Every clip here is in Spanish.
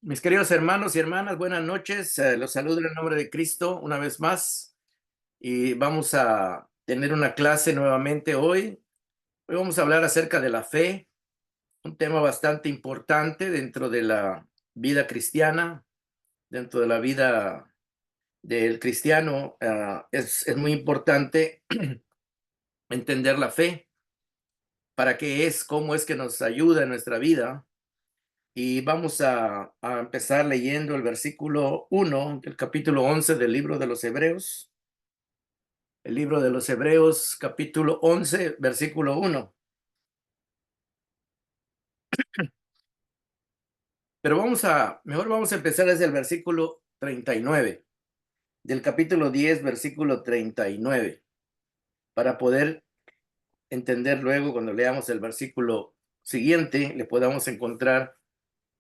Mis queridos hermanos y hermanas, buenas noches. Los saludo en el nombre de Cristo una vez más y vamos a tener una clase nuevamente hoy. Hoy vamos a hablar acerca de la fe, un tema bastante importante dentro de la vida cristiana, dentro de la vida del cristiano. Es muy importante entender la fe, para qué es, cómo es que nos ayuda en nuestra vida. Y vamos a empezar leyendo el versículo 1 del capítulo 11 del libro de los Hebreos. El libro de los Hebreos, capítulo 11, versículo 1. Pero mejor vamos a empezar desde el versículo 39, del capítulo 10, versículo 39, para poder entender luego cuando leamos el versículo siguiente, le podamos encontrar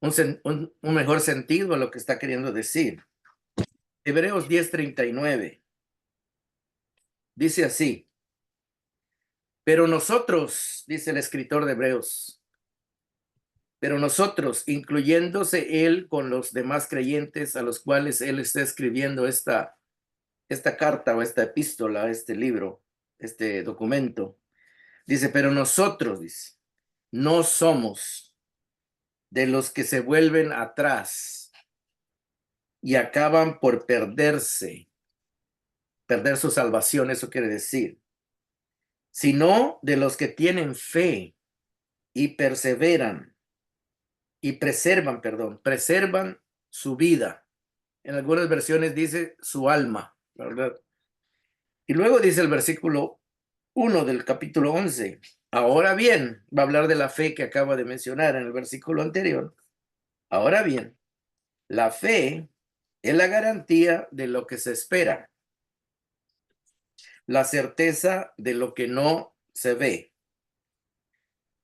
un mejor sentido a lo que está queriendo decir. Hebreos 10:39 dice así: pero nosotros, dice el escritor de Hebreos, pero nosotros, incluyéndose él con los demás creyentes a los cuales él está escribiendo esta carta o esta epístola, este libro, este documento, dice, pero nosotros, dice, no somos de los que se vuelven atrás y acaban por perder su salvación, eso quiere decir, sino de los que tienen fe y perseveran y preservan su vida. En algunas versiones dice su alma, ¿verdad? Y luego dice el versículo 1 del capítulo 11. Ahora bien, va a hablar de la fe que acaba de mencionar en el versículo anterior. Ahora bien, la fe es la garantía de lo que se espera, la certeza de lo que no se ve.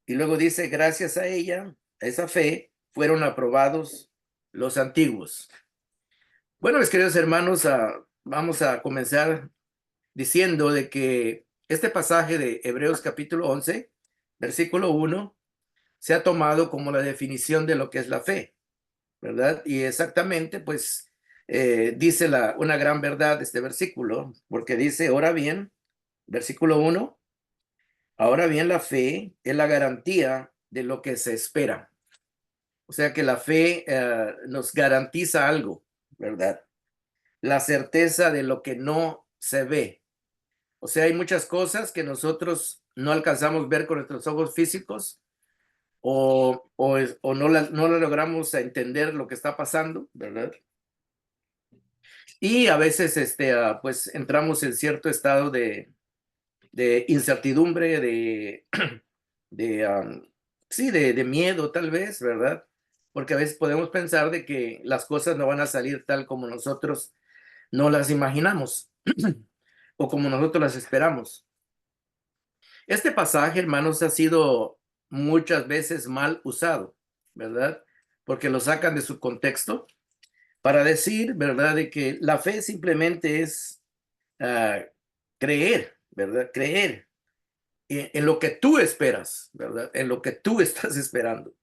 Y luego dice, gracias a ella, a esa fe, fueron aprobados los antiguos. Bueno, mis queridos hermanos, vamos a comenzar diciendo de que este pasaje de Hebreos capítulo 11, versículo 1, se ha tomado como la definición de lo que es la fe, ¿verdad? Y exactamente, pues, dice una gran verdad este versículo, porque dice, ahora bien, versículo 1, ahora bien la fe es la garantía de lo que se espera. O sea que la fe nos garantiza algo, ¿verdad? La certeza de lo que no se ve. O sea, hay muchas cosas que nosotros no alcanzamos a ver con nuestros ojos físicos o no la logramos entender lo que está pasando, ¿verdad? Y a veces, pues, entramos en cierto estado de incertidumbre, de sí, de miedo tal vez, ¿verdad? Porque a veces podemos pensar de que las cosas no van a salir tal como nosotros no las imaginamos o como nosotros las esperamos. Este pasaje, hermanos, ha sido muchas veces mal usado, ¿verdad? Porque lo sacan de su contexto para decir, ¿verdad?, de que la fe simplemente es ah, creer, ¿verdad? Creer en lo que tú esperas, ¿verdad? En lo que tú estás esperando,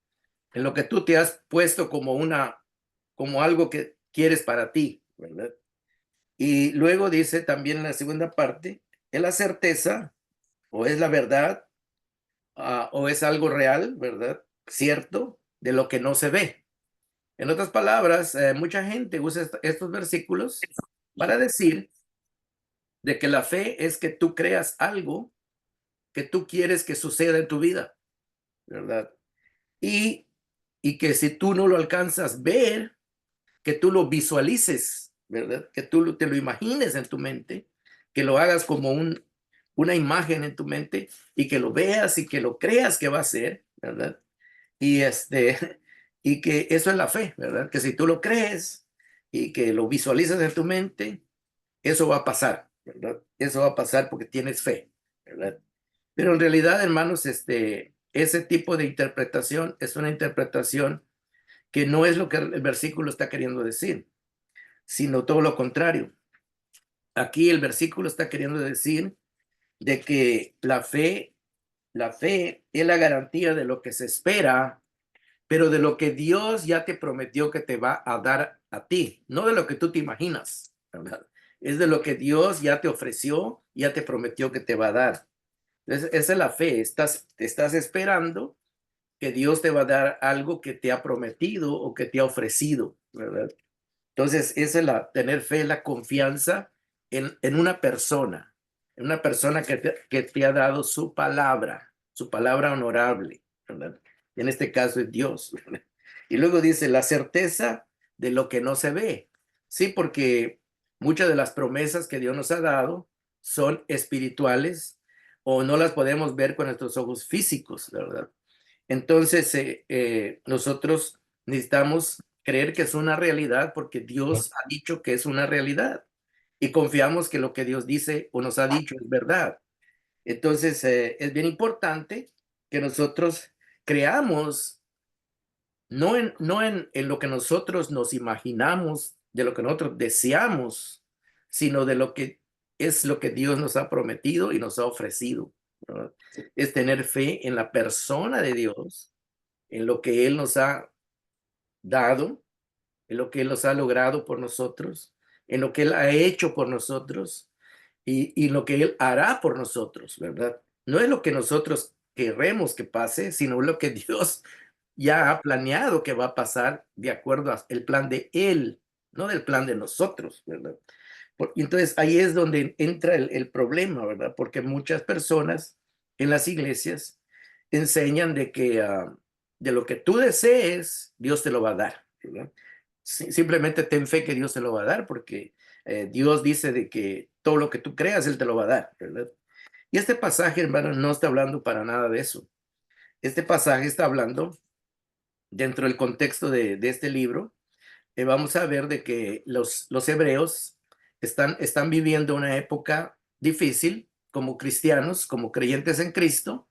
en lo que tú te has puesto como algo que quieres para ti, ¿verdad? Y luego dice también en la segunda parte, es la certeza o es la verdad, o es algo real, ¿verdad? Cierto, de lo que no se ve. En otras palabras, mucha gente usa estos versículos para decir de que la fe es que tú creas algo que tú quieres que suceda en tu vida, ¿verdad? Y, y que si tú no lo alcanzas a ver, que tú lo visualices, ¿verdad? Que tú te lo imagines en tu mente, que lo hagas como una imagen en tu mente y que lo veas y que lo creas que va a ser, ¿verdad? Y y que eso es la fe, ¿verdad? Que si tú lo crees y que lo visualizas en tu mente, eso va a pasar, ¿verdad? Eso va a pasar porque tienes fe, ¿verdad? Pero en realidad, hermanos, ese tipo de interpretación es una interpretación que no es lo que el versículo está queriendo decir, sino todo lo contrario. Aquí el versículo está queriendo decir de que la fe es la garantía de lo que se espera pero de lo que Dios ya te prometió que te va a dar a ti, no de lo que tú te imaginas, ¿verdad? Es de lo que Dios ya te ofreció, ya te prometió que te va a dar. Entonces, esa es la fe, estás esperando que Dios te va a dar algo que te ha prometido o que te ha ofrecido, ¿verdad? Entonces, esa es tener fe, la confianza en en una persona que te ha dado su palabra honorable, ¿verdad? En este caso es Dios, ¿verdad? Y luego dice la certeza de lo que no se ve. Sí, porque muchas de las promesas que Dios nos ha dado son espirituales o no las podemos ver con nuestros ojos físicos, ¿verdad? Entonces, nosotros necesitamos creer que es una realidad porque Dios ha dicho que es una realidad y confiamos que lo que Dios dice o nos ha dicho es verdad. Entonces, es bien importante que nosotros creamos no en lo que nosotros nos imaginamos, de lo que nosotros deseamos, sino de lo que es lo que Dios nos ha prometido y nos ha ofrecido, ¿verdad? Es tener fe en la persona de Dios, en lo que Él nos ha dado, en lo que Él nos ha logrado por nosotros, en lo que Él ha hecho por nosotros y lo que Él hará por nosotros, ¿verdad? No es lo que nosotros queremos que pase, sino lo que Dios ya ha planeado que va a pasar de acuerdo al plan de Él, no del plan de nosotros, ¿verdad? Y entonces ahí es donde entra el problema, ¿verdad? Porque muchas personas en las iglesias enseñan de que de lo que tú desees, Dios te lo va a dar, ¿verdad? Simplemente ten fe que Dios te lo va a dar, porque Dios dice de que todo lo que tú creas, Él te lo va a dar, ¿verdad? Y este pasaje, hermano, no está hablando para nada de eso. Este pasaje está hablando dentro del contexto de este libro. Vamos a ver de que los hebreos están viviendo una época difícil como cristianos, como creyentes en Cristo,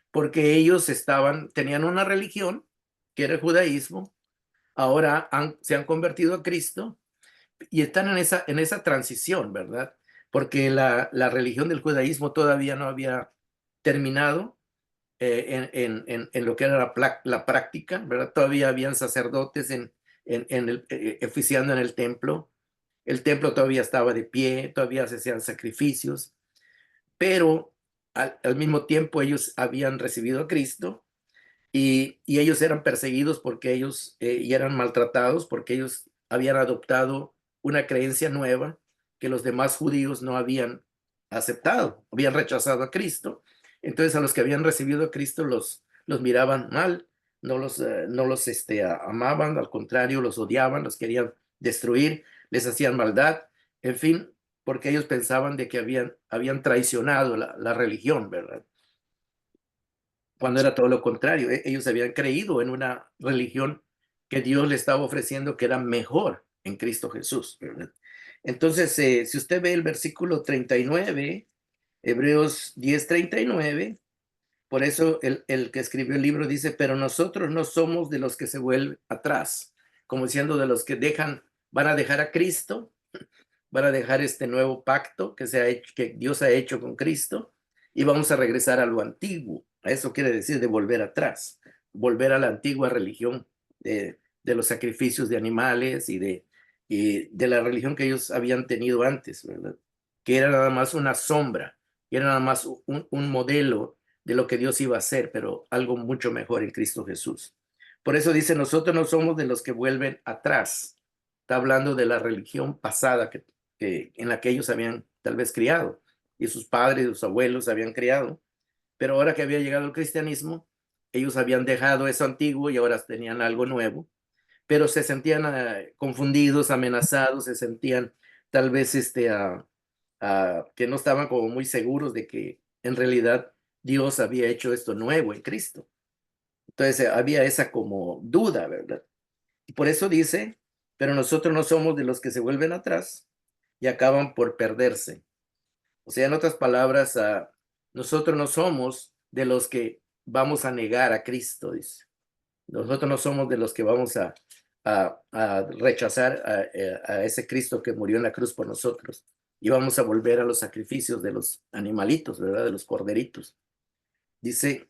porque ellos tenían una religión que era el judaísmo, ahora se han convertido a Cristo y están en esa transición, ¿verdad? Porque la religión del judaísmo todavía no había terminado en lo que era la práctica, ¿verdad? Todavía habían sacerdotes oficiando en el templo todavía estaba de pie, todavía se hacían sacrificios, pero al mismo tiempo ellos habían recibido a Cristo y ellos eran perseguidos porque ellos y eran maltratados porque ellos habían adoptado una creencia nueva que los demás judíos no habían aceptado, habían rechazado a Cristo. Entonces a los que habían recibido a Cristo los miraban mal, no los amaban, al contrario, los odiaban, los querían destruir, les hacían maldad, en fin, porque ellos pensaban de que habían traicionado la religión, ¿verdad? Cuando era todo lo contrario. Ellos habían creído en una religión que Dios le estaba ofreciendo que era mejor en Cristo Jesús, ¿verdad? Entonces, si usted ve el versículo 39, Hebreos 10:39, por eso el que escribió el libro dice, pero nosotros no somos de los que se vuelven atrás, como diciendo de los que van a dejar a Cristo, van a dejar este nuevo pacto que Dios ha hecho con Cristo y vamos a regresar a lo antiguo. Eso quiere decir de volver atrás, volver a la antigua religión de los sacrificios de animales y de la religión que ellos habían tenido antes, ¿verdad? Que era nada más una sombra, que era nada más un modelo de lo que Dios iba a hacer, pero algo mucho mejor en Cristo Jesús. Por eso dice, nosotros no somos de los que vuelven atrás. Está hablando de la religión pasada en la que ellos habían tal vez criado y sus padres, sus abuelos habían criado, pero ahora que había llegado el cristianismo, ellos habían dejado eso antiguo y ahora tenían algo nuevo, pero se sentían confundidos, amenazados, se sentían tal vez que no estaban como muy seguros de que en realidad Dios había hecho esto nuevo en Cristo. Entonces había esa como duda, ¿verdad? Y por eso dice, pero nosotros no somos de los que se vuelven atrás y acaban por perderse. O sea, en otras palabras, nosotros no somos de los que vamos a negar a Cristo, dice. Nosotros no somos de los que vamos a rechazar a ese Cristo que murió en la cruz por nosotros y vamos a volver a los sacrificios de los animalitos, ¿verdad? De los corderitos. Dice,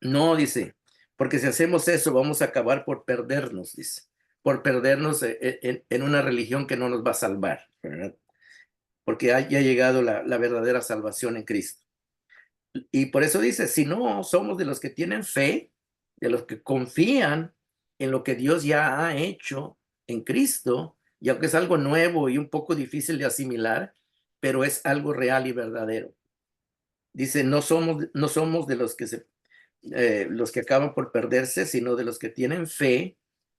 no, dice, porque si hacemos eso vamos a acabar por perdernos, dice, por perdernos en una religión que no nos va a salvar, ¿verdad? Porque ha llegado la verdadera salvación en Cristo. Y por eso dice, si no somos de los que tienen fe, de los que confían en lo que Dios ya ha hecho en Cristo, y aunque es algo nuevo y un poco difícil de asimilar, pero es algo real y verdadero. Dice, no somos de los que acaban por perderse, sino de los que tienen fe,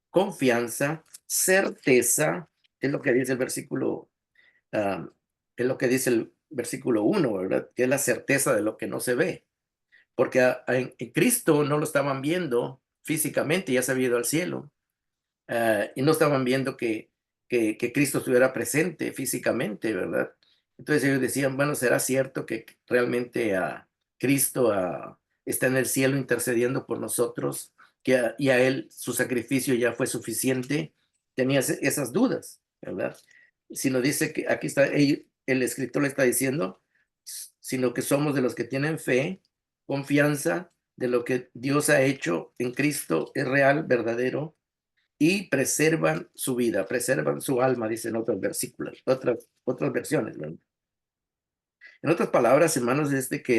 confianza, certeza, es lo que dice el versículo, es lo que dice el versículo 1, ¿verdad? Que es la certeza de lo que no se ve. Porque en Cristo no lo estaban viendo físicamente, ya se había ido al cielo, y no estaban viendo que Cristo estuviera presente físicamente, ¿verdad? Entonces ellos decían, bueno, ¿será cierto que realmente Cristo está en el cielo intercediendo por nosotros? Y a Él su sacrificio ya fue suficiente. Tenía esas dudas, ¿verdad? Sino dice que aquí está, el escritor le está diciendo, sino que somos de los que tienen fe, confianza de lo que Dios ha hecho en Cristo es real, verdadero, y preservan su vida, preservan su alma, dicen otros versículos, otras versiones, ¿verdad? En otras palabras, hermanos, es de que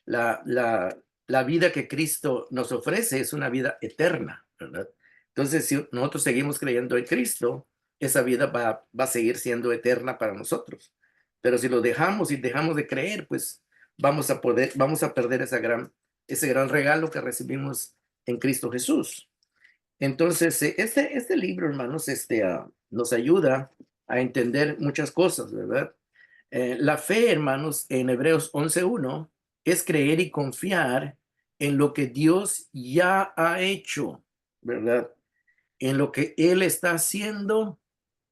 la, la, la vida que Cristo nos ofrece es una vida eterna, ¿verdad? Entonces, si nosotros seguimos creyendo en Cristo, esa vida va a seguir siendo eterna para nosotros. Pero si lo dejamos y dejamos de creer, pues vamos a perder ese gran regalo que recibimos en Cristo Jesús. Entonces, este libro, hermanos, nos ayuda a entender muchas cosas, ¿verdad? La fe, hermanos, en Hebreos 11:1 es creer y confiar en lo que Dios ya ha hecho, ¿verdad? En lo que Él está haciendo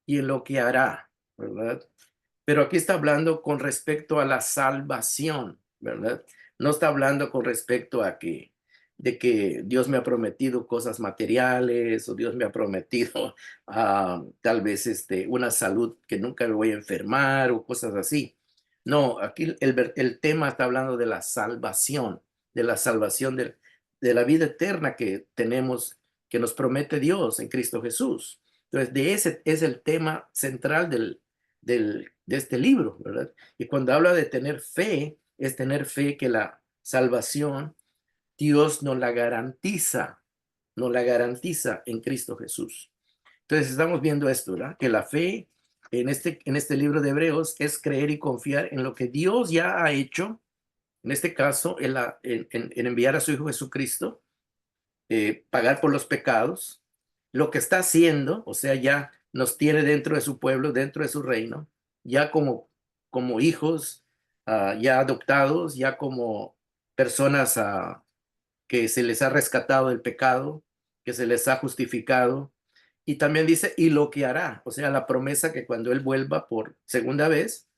y en lo que hará, ¿verdad? Pero aquí está hablando con respecto a la salvación, ¿verdad? No está hablando con respecto de que Dios me ha prometido cosas materiales o Dios me ha prometido tal vez una salud que nunca me voy a enfermar o cosas así. No, aquí el tema está hablando de la salvación de la vida eterna que tenemos, que nos promete Dios en Cristo Jesús. Entonces, de ese es el tema central de este libro, ¿verdad? Y cuando habla de tener fe, es tener fe que la salvación Dios nos la garantiza en Cristo Jesús. Entonces estamos viendo esto, ¿verdad? Que la fe en este libro de Hebreos es creer y confiar en lo que Dios ya ha hecho, en este caso, en enviar a su Hijo Jesucristo, pagar por los pecados, lo que está haciendo, o sea, ya nos tiene dentro de su pueblo, dentro de su reino, ya como hijos, ya adoptados, ya como personas que se les ha rescatado del pecado, que se les ha justificado. Y también dice, y lo que hará, o sea, la promesa que cuando Él vuelva por segunda vez,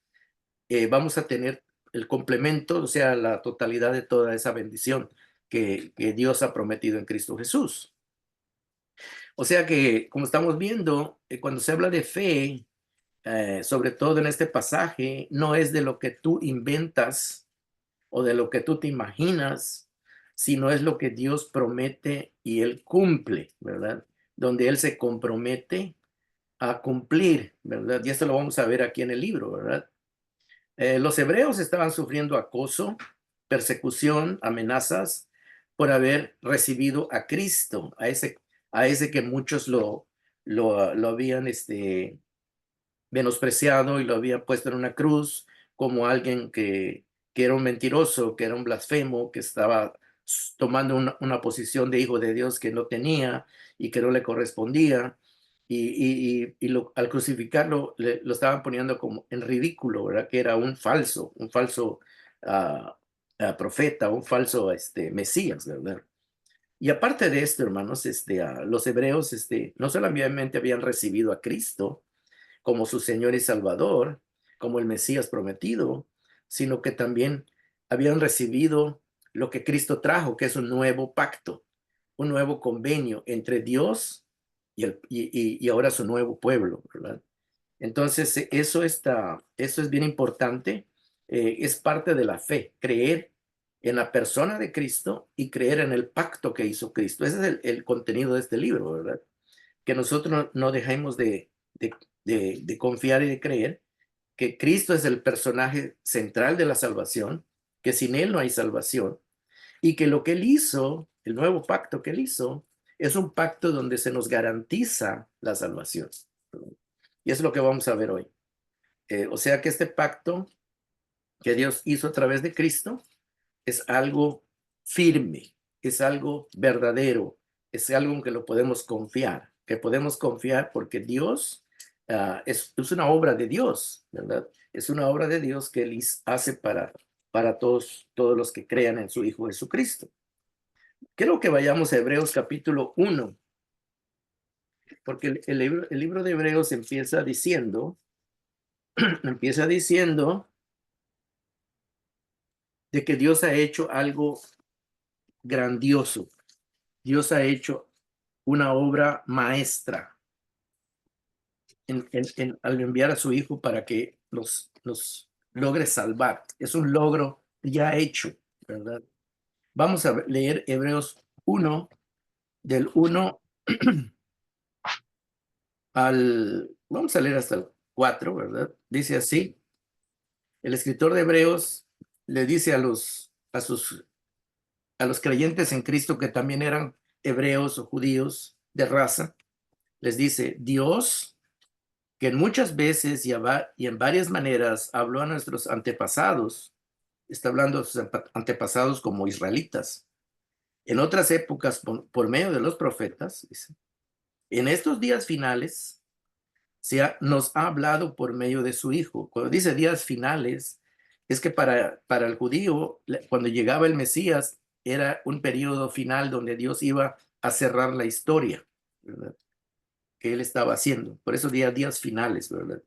vamos a tener el complemento, o sea, la totalidad de toda esa bendición que Dios ha prometido en Cristo Jesús. O sea que, como estamos viendo, cuando se habla de fe, sobre todo en este pasaje, no es de lo que tú inventas o de lo que tú te imaginas, sino es lo que Dios promete y Él cumple, ¿verdad? Donde Él se compromete a cumplir, ¿verdad? Y esto lo vamos a ver aquí en el libro, ¿verdad? Los hebreos estaban sufriendo acoso, persecución, amenazas por haber recibido a Cristo, a ese que muchos lo habían menospreciado y lo habían puesto en una cruz como alguien que era un mentiroso, que era un blasfemo, que estaba tomando una posición de hijo de Dios que no tenía y que no le correspondía. Al crucificarlo lo estaban poniendo como en ridículo, ¿verdad? Que era un falso ah, profeta, un falso Mesías, ¿verdad? Y aparte de esto, hermanos, los hebreos no solamente habían recibido a Cristo, como su Señor y Salvador, como el Mesías prometido, sino que también habían recibido lo que Cristo trajo, que es un nuevo pacto, un nuevo convenio entre Dios y ahora su nuevo pueblo, ¿verdad? Entonces, eso es bien importante, es parte de la fe, creer en la persona de Cristo y creer en el pacto que hizo Cristo. Ese es el contenido de este libro, ¿verdad? Que nosotros no dejemos de confiar y de creer que Cristo es el personaje central de la salvación, que sin Él no hay salvación, y que lo que Él hizo, el nuevo pacto que Él hizo, es un pacto donde se nos garantiza la salvación. Y es lo que vamos a ver hoy. O sea que este pacto que Dios hizo a través de Cristo es algo firme, es algo verdadero, es algo en que lo podemos confiar, que podemos confiar porque Dios es una obra de Dios, ¿verdad? Es una obra de Dios que Él hace para todos los que crean en su Hijo Jesucristo. Quiero que vayamos a Hebreos capítulo 1, porque el libro de Hebreos empieza diciendo de que Dios ha hecho algo grandioso. Dios ha hecho una obra maestra al enviar a su Hijo para que nos logre salvar. Es un logro ya hecho, ¿verdad? Vamos a leer Hebreos 1, del 1 vamos a leer hasta el 4, ¿verdad? Dice así, el escritor de Hebreos le dice a los creyentes en Cristo que también eran hebreos o judíos de raza, les dice, Dios, que en muchas veces y en varias maneras habló a nuestros antepasados, está hablando de sus antepasados como israelitas, en otras épocas por medio de los profetas, dice, en estos días finales nos ha hablado por medio de su Hijo. Cuando dice días finales, es que para el judío, cuando llegaba el Mesías, era un periodo final donde Dios iba a cerrar la historia, ¿verdad? Que él estaba haciendo. Por eso días finales, ¿verdad?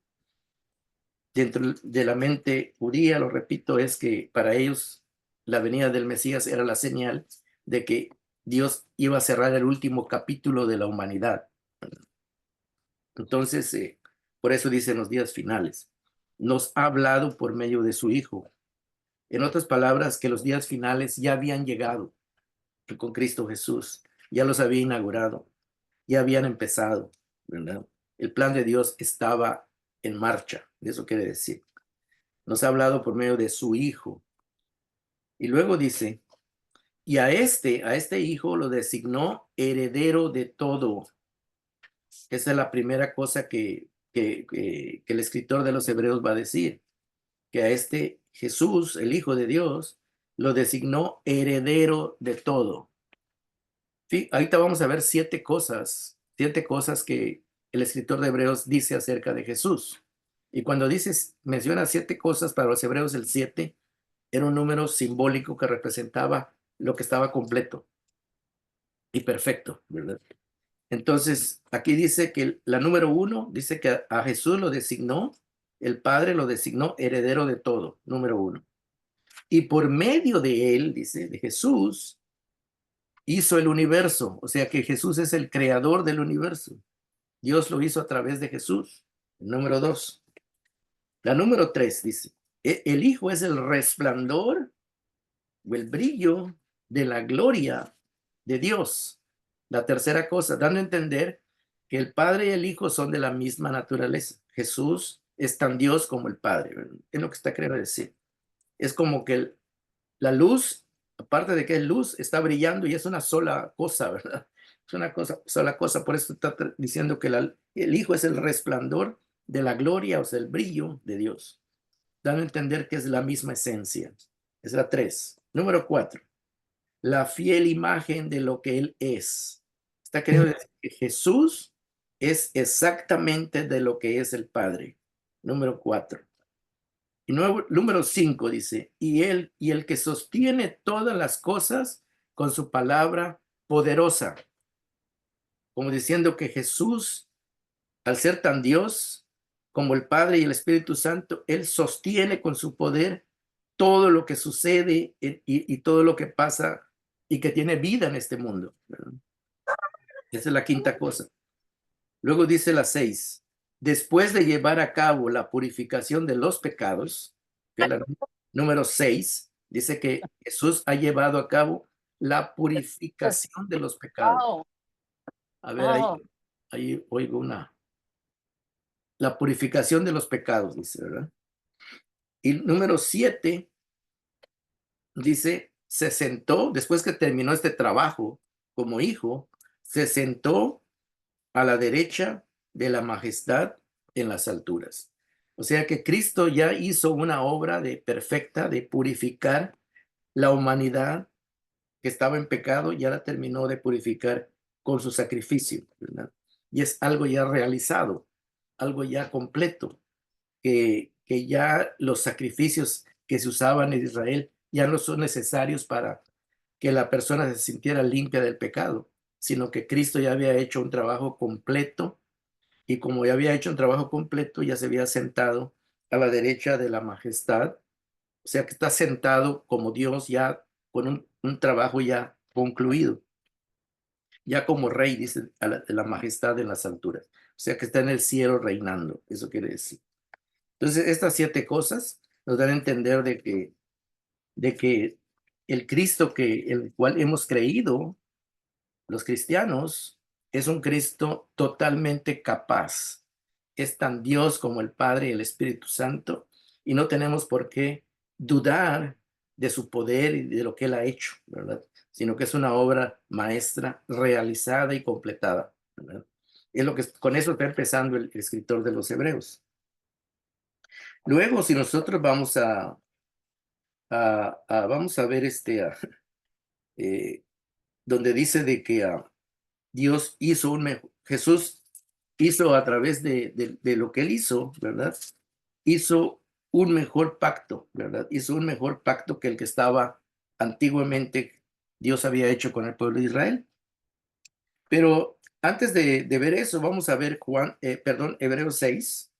Dentro de la mente judía, lo repito, es que para ellos la venida del Mesías era la señal de que Dios iba a cerrar el último capítulo de la humanidad. Entonces, por eso dicen los días finales. Nos ha hablado por medio de su Hijo. En otras palabras, que los días finales ya habían llegado con Cristo Jesús. Ya los había inaugurado. Ya habían empezado, ¿verdad? El plan de Dios estaba en marcha. Eso quiere decir. Nos ha hablado por medio de su Hijo. Y luego dice, y a este Hijo lo designó heredero de todo. Esa es la primera cosa que el escritor de los Hebreos va a decir, que a este Jesús, el Hijo de Dios, lo designó heredero de todo. Sí, ahorita vamos a ver siete cosas que el escritor de Hebreos dice acerca de Jesús. Y cuando menciona siete cosas, para los hebreos el 7 era un número simbólico que representaba lo que estaba completo y perfecto, ¿verdad? Entonces, aquí dice que la número 1 dice que a Jesús lo designó, el Padre lo designó heredero de todo, número 1. Y por medio de él, dice, de Jesús, hizo el universo. O sea que Jesús es el creador del universo. Dios lo hizo a través de Jesús. Número 2. La número 3 dice, el Hijo es el resplandor o el brillo de la gloria de Dios. La tercera cosa, dando a entender que el Padre y el Hijo son de la misma naturaleza. Jesús es tan Dios como el Padre, ¿verdad? Es lo que está queriendo decir. Es como que la luz, aparte de que es luz, está brillando y es una sola cosa, ¿verdad? Es una sola cosa. Por eso está diciendo que el Hijo es el resplandor de la gloria, o sea, el brillo de Dios. Dando a entender que es la misma esencia. Es la 3. Número 4. La fiel imagen de lo que Él es. Está queriendo decir que Jesús es exactamente de lo que es el Padre. Número 4. Y número 5 dice, y el que sostiene todas las cosas con su palabra poderosa. Como diciendo que Jesús, al ser tan Dios como el Padre y el Espíritu Santo, Él sostiene con su poder todo lo que sucede y todo lo que pasa y que tiene vida en este mundo, ¿verdad? Esa es la quinta cosa. Luego dice la 6. Después de llevar a cabo la purificación de los pecados, que es la número 6, Dice que Jesús ha llevado a cabo la purificación de los pecados. Oh, A ver, oh, ahí oigo la purificación de los pecados, dice, ¿verdad? Y número 7 dice, se sentó, después que terminó este trabajo como hijo, se sentó a la derecha de la majestad en las alturas. O sea que Cristo ya hizo una obra de perfecta de purificar la humanidad que estaba en pecado, ya la terminó de purificar con su sacrificio, ¿verdad? Y es algo ya realizado, algo ya completo, que ya los sacrificios que se usaban en Israel ya no son necesarios para que la persona se sintiera limpia del pecado, sino que Cristo ya había hecho un trabajo completo y como ya había hecho un trabajo completo, ya se había sentado a la derecha de la majestad, o sea que está sentado como Dios ya con un trabajo ya concluido, ya como rey, dice, de la majestad en las alturas, o sea que está en el cielo reinando, eso quiere decir. Entonces, estas 7 cosas nos dan a entender de que el Cristo que el cual hemos creído, los cristianos, es un Cristo totalmente capaz. Es tan Dios como el Padre y el Espíritu Santo, y no tenemos por qué dudar de su poder y de lo que Él ha hecho, ¿verdad? Sino que es una obra maestra realizada y completada, ¿verdad? Es lo que con eso está empezando el escritor de los Hebreos. Luego, si nosotros vamos vamos a ver eh, donde dice de que Dios hizo Jesús hizo a través de lo que él hizo, ¿verdad? Hizo un mejor pacto, ¿verdad? Hizo un mejor pacto que el que estaba antiguamente Dios había hecho con el pueblo de Israel. Pero antes de ver eso, vamos a ver Hebreos 6,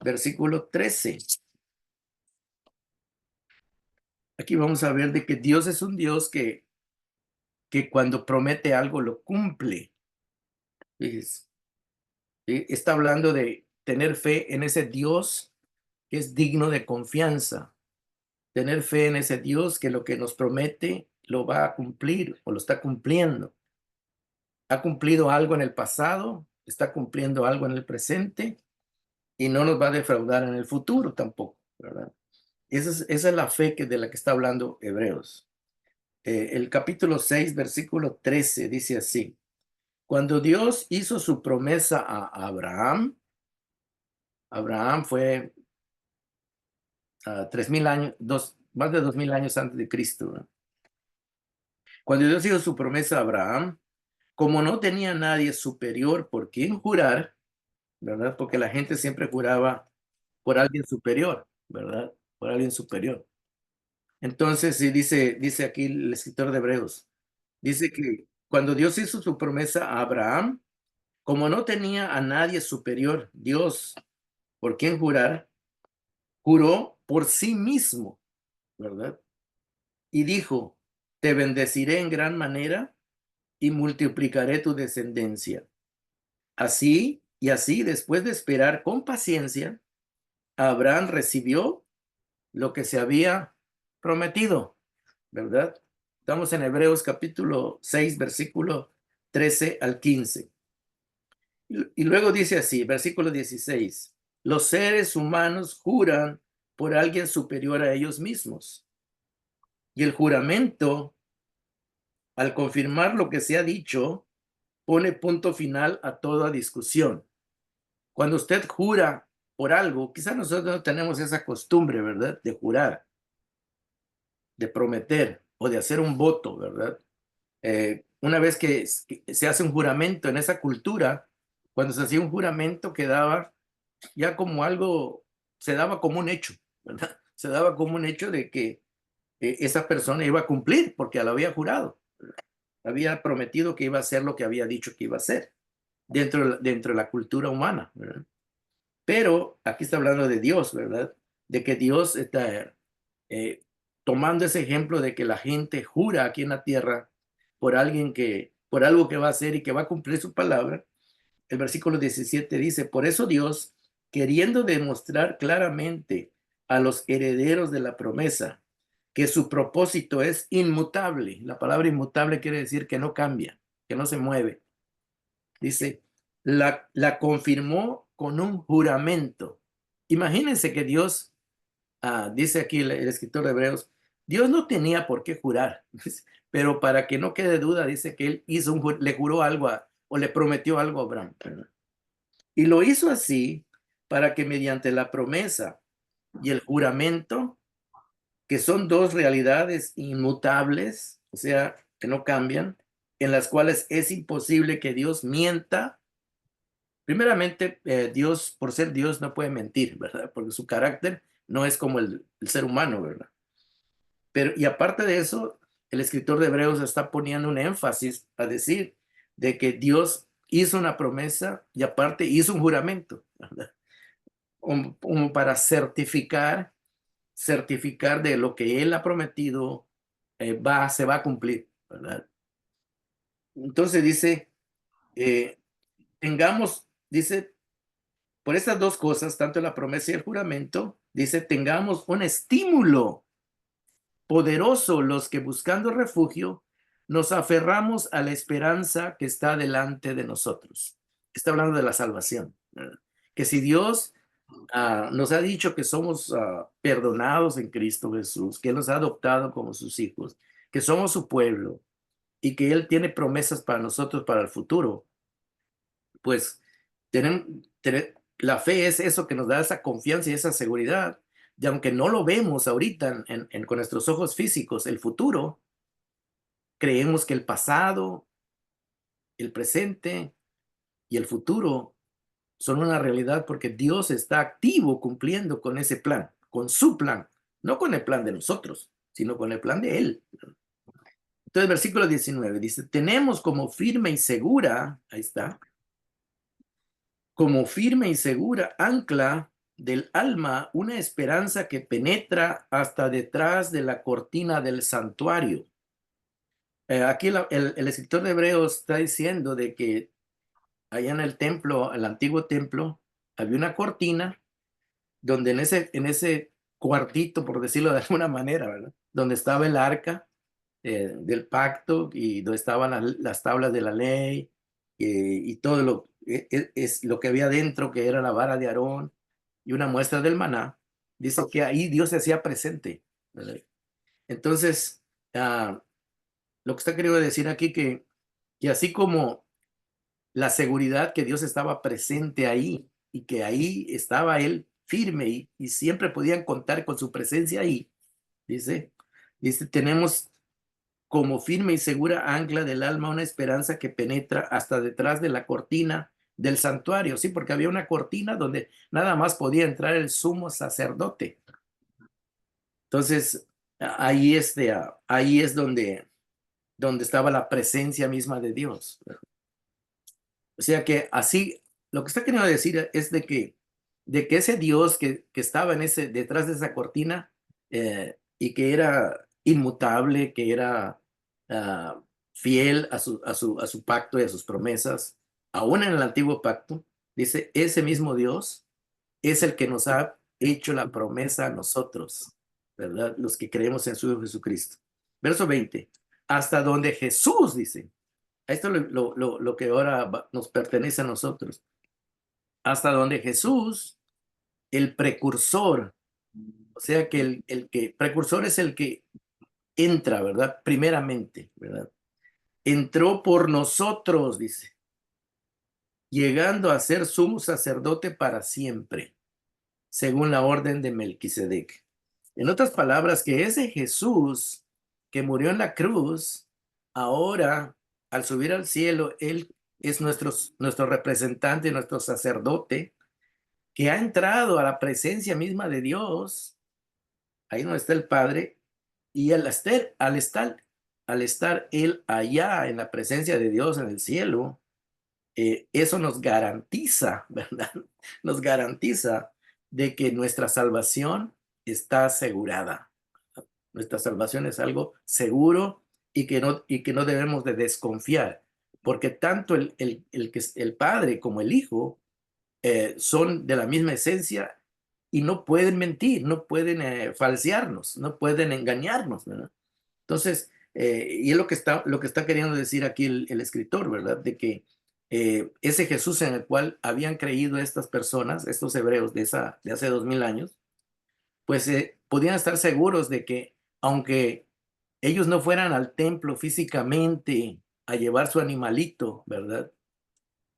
versículo 13. Aquí vamos a ver de que Dios es un Dios que cuando promete algo lo cumple. Fíjese, ¿sí? Está hablando de tener fe en ese Dios que es digno de confianza, tener fe en ese Dios que lo que nos promete lo va a cumplir o lo está cumpliendo. Ha cumplido algo en el pasado, está cumpliendo algo en el presente y no nos va a defraudar en el futuro tampoco, ¿verdad? Esa es la fe de la que está hablando Hebreos. El capítulo 6, versículo 13 dice así: cuando Dios hizo su promesa a Abraham, Abraham fue 3000 años, más de 2000 años antes de Cristo, ¿verdad? Cuando Dios hizo su promesa a Abraham, como no tenía nadie superior por quien jurar, ¿verdad? Porque la gente siempre juraba por alguien superior, ¿verdad? Por alguien superior. Entonces, sí, dice aquí el escritor de Hebreos, dice que cuando Dios hizo su promesa a Abraham, como no tenía a nadie superior, Dios, por quien jurar, juró por sí mismo, ¿verdad? Y dijo, te bendeciré en gran manera y multiplicaré tu descendencia. Así y así, después de esperar con paciencia, Abraham recibió lo que se había prometido, ¿verdad? Estamos en Hebreos capítulo 6, versículo 13 al 15. Y luego dice así, versículo 16, los seres humanos juran por alguien superior a ellos mismos. Y el juramento, al confirmar lo que se ha dicho, pone punto final a toda discusión. Cuando usted jura por algo, quizás nosotros no tenemos esa costumbre, ¿verdad? De jurar, de prometer o de hacer un voto, ¿verdad? Una vez que se hace un juramento en esa cultura, cuando se hacía un juramento quedaba ya como algo, se daba como un hecho, ¿verdad? Se daba como un hecho de que esa persona iba a cumplir porque lo había jurado, ¿verdad? Había prometido que iba a hacer lo que había dicho que iba a hacer dentro de la cultura humana, ¿verdad? Pero aquí está hablando de Dios, ¿verdad? De que Dios está eh, tomando ese ejemplo de que la gente jura aquí en la tierra por algo que va a hacer y que va a cumplir su palabra. El versículo 17 dice, por eso Dios, queriendo demostrar claramente a los herederos de la promesa que su propósito es inmutable. La palabra inmutable quiere decir que no cambia, que no se mueve. Dice, la confirmó con un juramento. Imagínense que Dios, dice aquí el escritor de Hebreos, Dios no tenía por qué jurar, pero para que no quede duda, dice que él hizo le juró algo o le prometió algo a Abraham, ¿verdad? Y lo hizo así para que mediante la promesa y el juramento, que son dos realidades inmutables, o sea, que no cambian, en las cuales es imposible que Dios mienta. Primeramente, Dios, por ser Dios, no puede mentir, ¿verdad? Porque su carácter no es como el ser humano, ¿verdad? Pero, y aparte de eso, el escritor de Hebreos está poniendo un énfasis a decir de que Dios hizo una promesa y aparte hizo un juramento, ¿verdad? Como para certificar de lo que él ha prometido, se va a cumplir, ¿verdad? Entonces dice, eh, dice, por estas dos cosas, tanto la promesa y el juramento, dice, tengamos un estímulo poderoso los que buscando refugio nos aferramos a la esperanza que está delante de nosotros. Está hablando de la salvación, ¿verdad? Que si Dios nos ha dicho que somos perdonados en Cristo Jesús, que Él nos ha adoptado como sus hijos, que somos su pueblo y que Él tiene promesas para nosotros para el futuro, pues la fe es eso que nos da esa confianza y esa seguridad. Y aunque no lo vemos ahorita con nuestros ojos físicos, el futuro, creemos que el pasado, el presente y el futuro son una realidad porque Dios está activo cumpliendo con ese plan, con su plan, no con el plan de nosotros, sino con el plan de Él. Entonces, versículo 19 dice, tenemos como firme y segura, ahí está, como firme y segura ancla del alma una esperanza que penetra hasta detrás de la cortina del santuario. Aquí el escritor de Hebreos está diciendo de que allá en el templo, el antiguo templo, había una cortina donde en ese cuartito, por decirlo de alguna manera, ¿verdad? Donde estaba el arca del pacto y donde estaban las tablas de la ley y todo es lo que había dentro, que era la vara de Aarón y una muestra del maná. Dice que ahí Dios se hacía presente, ¿verdad? Entonces, lo que está queriendo decir aquí que así como la seguridad que Dios estaba presente ahí y que ahí estaba Él firme y siempre podían contar con su presencia ahí, dice, tenemos como firme y segura ancla del alma una esperanza que penetra hasta detrás de la cortina del santuario, sí, porque había una cortina donde nada más podía entrar el sumo sacerdote. Entonces, ahí es donde estaba la presencia misma de Dios. O sea que así, lo que está queriendo decir es de que ese Dios que estaba detrás de esa cortina y que era inmutable, que era ah, fiel a su pacto y a sus promesas, aún en el antiguo pacto, dice, ese mismo Dios es el que nos ha hecho la promesa a nosotros, ¿verdad? Los que creemos en su Hijo Jesucristo. Verso 20, hasta donde Jesús, dice, esto es lo que ahora nos pertenece a nosotros. Hasta donde Jesús, el precursor, o sea que precursor es el que entra, ¿verdad? Primeramente, ¿verdad? Entró por nosotros, dice, llegando a ser sumo sacerdote para siempre, según la orden de Melquisedec. En otras palabras, que ese Jesús que murió en la cruz, ahora, al subir al cielo, Él es nuestro representante, nuestro sacerdote, que ha entrado a la presencia misma de Dios, ahí donde está el Padre, y al estar Él allá en la presencia de Dios en el cielo, eso nos garantiza, ¿verdad? Nos garantiza de que nuestra salvación está asegurada. Nuestra salvación es algo seguro y que no debemos de desconfiar, porque tanto el Padre como el Hijo son de la misma esencia y no pueden mentir, no pueden falsearnos, no pueden engañarnos, ¿verdad? Entonces, y es lo que está queriendo decir aquí el escritor, ¿verdad? De que ese Jesús en el cual habían creído estas personas, estos hebreos de hace 2000 años, pues podían estar seguros de que aunque ellos no fueran al templo físicamente a llevar su animalito, ¿verdad?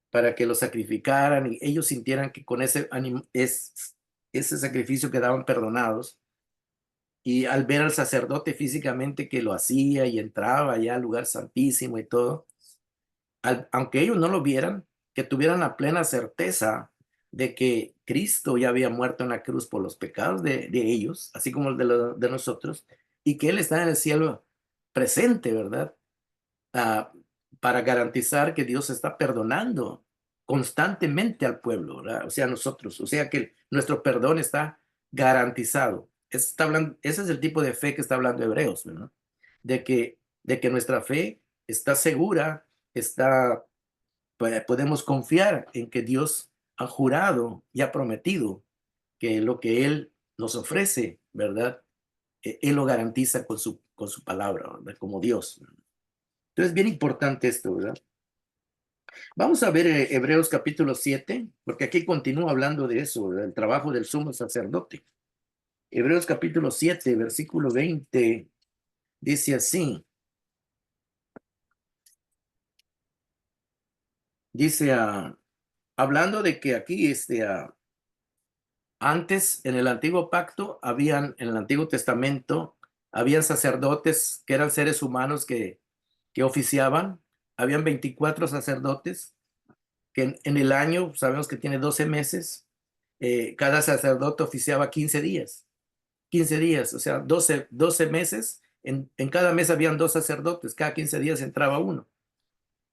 Para que lo sacrificaran y ellos sintieran que con ese sacrificio quedaban perdonados. Y al ver al sacerdote físicamente que lo hacía y entraba ya al lugar santísimo y todo, aunque ellos no lo vieran, que tuvieran la plena certeza de que Cristo ya había muerto en la cruz por los pecados de ellos, así como el de nosotros, y que Él está en el cielo presente, ¿verdad? ah, para garantizar que Dios está perdonando constantemente al pueblo, ¿verdad? O sea, nosotros, o sea que nuestro perdón está garantizado. Ese es el tipo de fe que está hablando Hebreos, ¿verdad? De que nuestra fe está segura, podemos confiar en que Dios ha jurado y ha prometido que lo que Él nos ofrece, ¿verdad? Él lo garantiza con su palabra, ¿verdad? Como Dios. Entonces, bien importante esto, ¿verdad? Vamos a ver Hebreos capítulo 7, porque aquí continúa hablando de eso, del trabajo del sumo sacerdote. Hebreos capítulo 7, versículo 20, dice así, dice, hablando de que aquí, antes en el antiguo pacto, en el Antiguo Testamento, habían sacerdotes que eran seres humanos que oficiaban, habían 24 sacerdotes que en el año, sabemos que tiene 12 meses, cada sacerdote oficiaba 15 días, 15 días, o sea, doce meses, en cada mes habían dos sacerdotes, cada 15 días entraba uno.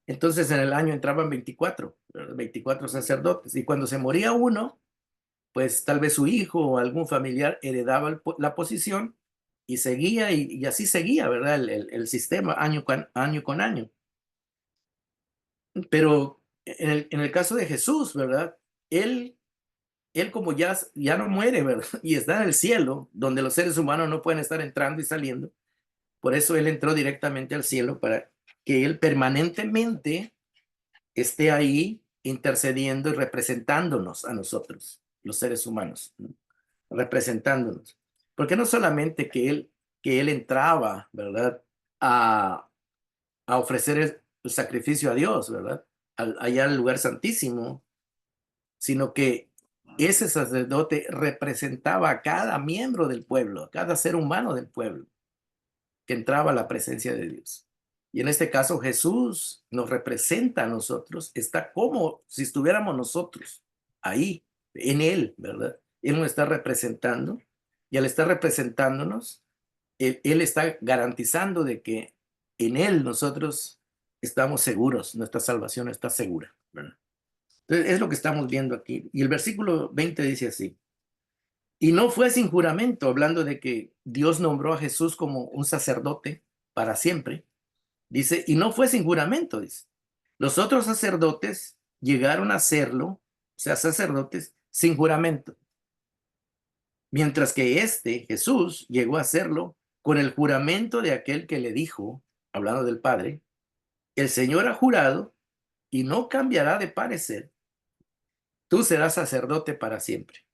Entonces en el año entraban 24 sacerdotes, y cuando se moría uno, pues tal vez su hijo o algún familiar heredaba la posición y seguía, y así seguía, ¿verdad? El sistema año con año. Pero en el caso de Jesús, ¿verdad? Él como ya no muere, ¿verdad? Y está en el cielo, donde los seres humanos no pueden estar entrando y saliendo. Por eso él entró directamente al cielo para que él permanentemente esté ahí intercediendo y representándonos a nosotros, los seres humanos, ¿no? Representándonos. Porque no solamente que él entraba, ¿verdad? A, a ofrecer el sacrificio a Dios, ¿verdad? Allá al lugar santísimo, sino que ese sacerdote representaba a cada miembro del pueblo, a cada ser humano del pueblo que entraba a la presencia de Dios. Y en este caso Jesús nos representa a nosotros, está como si estuviéramos nosotros ahí, en Él, ¿verdad? Él nos está representando y al estar representándonos, Él está garantizando de que en Él nosotros estamos seguros, nuestra salvación está segura, ¿verdad? Entonces, es lo que estamos viendo aquí. Y el versículo 20 dice así, y no fue sin juramento, hablando de que Dios nombró a Jesús como un sacerdote para siempre. Dice, y no fue sin juramento, dice. Los otros sacerdotes llegaron a hacerlo, o sea, sacerdotes sin juramento, mientras que Jesús, llegó a hacerlo con el juramento de aquel que le dijo, hablando del Padre, el Señor ha jurado y no cambiará de parecer, tú serás sacerdote para siempre.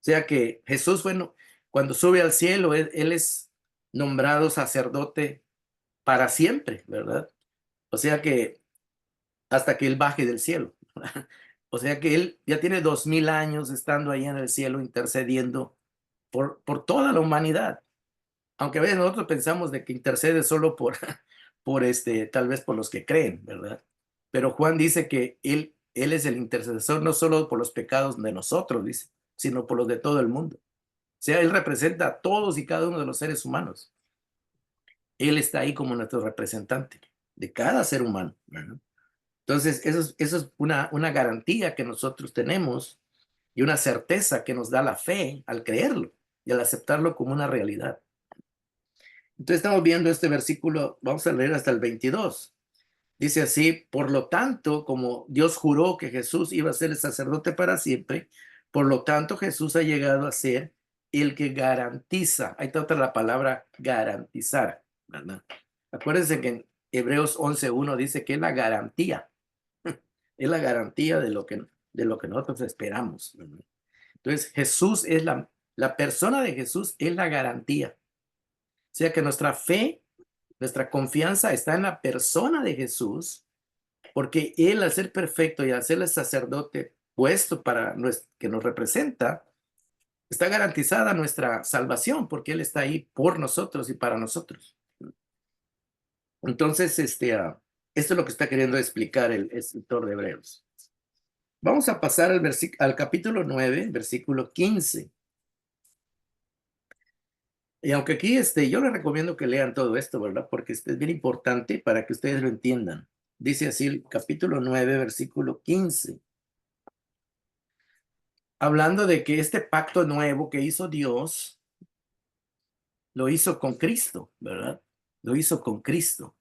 O sea que Jesús, bueno, cuando sube al cielo, él es nombrado sacerdote para siempre, ¿verdad? O sea que hasta que él baje del cielo. O sea que él ya tiene 2000 años estando ahí en el cielo intercediendo por toda la humanidad. Aunque a veces nosotros pensamos de que intercede solo tal vez por los que creen, ¿verdad? Pero Juan dice que él es el intercesor no solo por los pecados de nosotros, dice, sino por los de todo el mundo. O sea, él representa a todos y cada uno de los seres humanos. Él está ahí como nuestro representante de cada ser humano, ¿verdad? Entonces, eso es una garantía que nosotros tenemos y una certeza que nos da la fe al creerlo y al aceptarlo como una realidad. Entonces, estamos viendo este versículo, vamos a leer hasta el 22. Dice así, por lo tanto, como Dios juró que Jesús iba a ser el sacerdote para siempre, Por lo tanto, Jesús ha llegado a ser el que garantiza. Ahí está otra la palabra garantizar, ¿verdad? Acuérdense que en Hebreos 11:1 dice que es la garantía. Es la garantía de lo que nosotros esperamos, ¿verdad? Entonces, Jesús es la persona de Jesús es la garantía. O sea que nuestra fe, nuestra confianza está en la persona de Jesús, porque Él, al ser perfecto y al ser el sacerdote puesto para que nos representa, está garantizada nuestra salvación, porque Él está ahí por nosotros y para nosotros. Entonces, esto es lo que está queriendo explicar el escritor de Hebreos. Vamos a pasar al capítulo 9, versículo 15. Y aunque aquí yo les recomiendo que lean todo esto, ¿verdad? Porque es bien importante para que ustedes lo entiendan. Dice así el capítulo 9, versículo 15. Hablando de que este pacto nuevo que hizo Dios, lo hizo con Cristo, ¿verdad? Lo hizo con Cristo.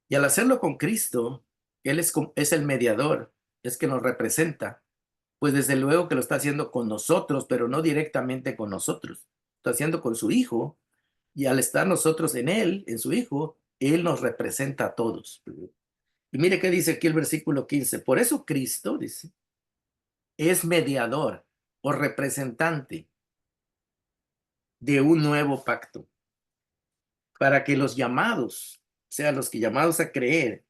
Y al hacerlo con Cristo, Él es el mediador, es que nos representa. Pues desde luego que lo está haciendo con nosotros, pero no directamente con nosotros. Está haciendo con su Hijo, y al estar nosotros en Él, en su Hijo, Él nos representa a todos. Y mire qué dice aquí el versículo 15. Por eso Cristo, dice, es mediador o representante de un nuevo pacto, para que los llamados, o sea, los que llamados a creer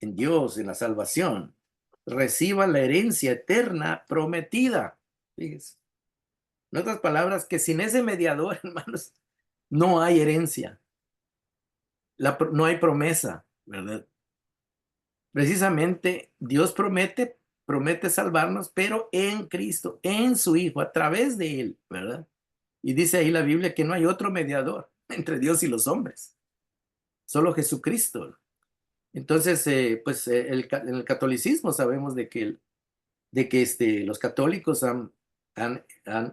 en Dios, en la salvación, reciban la herencia eterna prometida. Fíjese. En otras palabras, que sin ese mediador, hermanos, no hay herencia, no hay promesa, ¿verdad? Precisamente Dios promete salvarnos, pero en Cristo, en su Hijo, a través de Él, ¿verdad? Y dice ahí la Biblia que no hay otro mediador entre Dios y los hombres, solo Jesucristo. Entonces, pues en el catolicismo sabemos de que los católicos han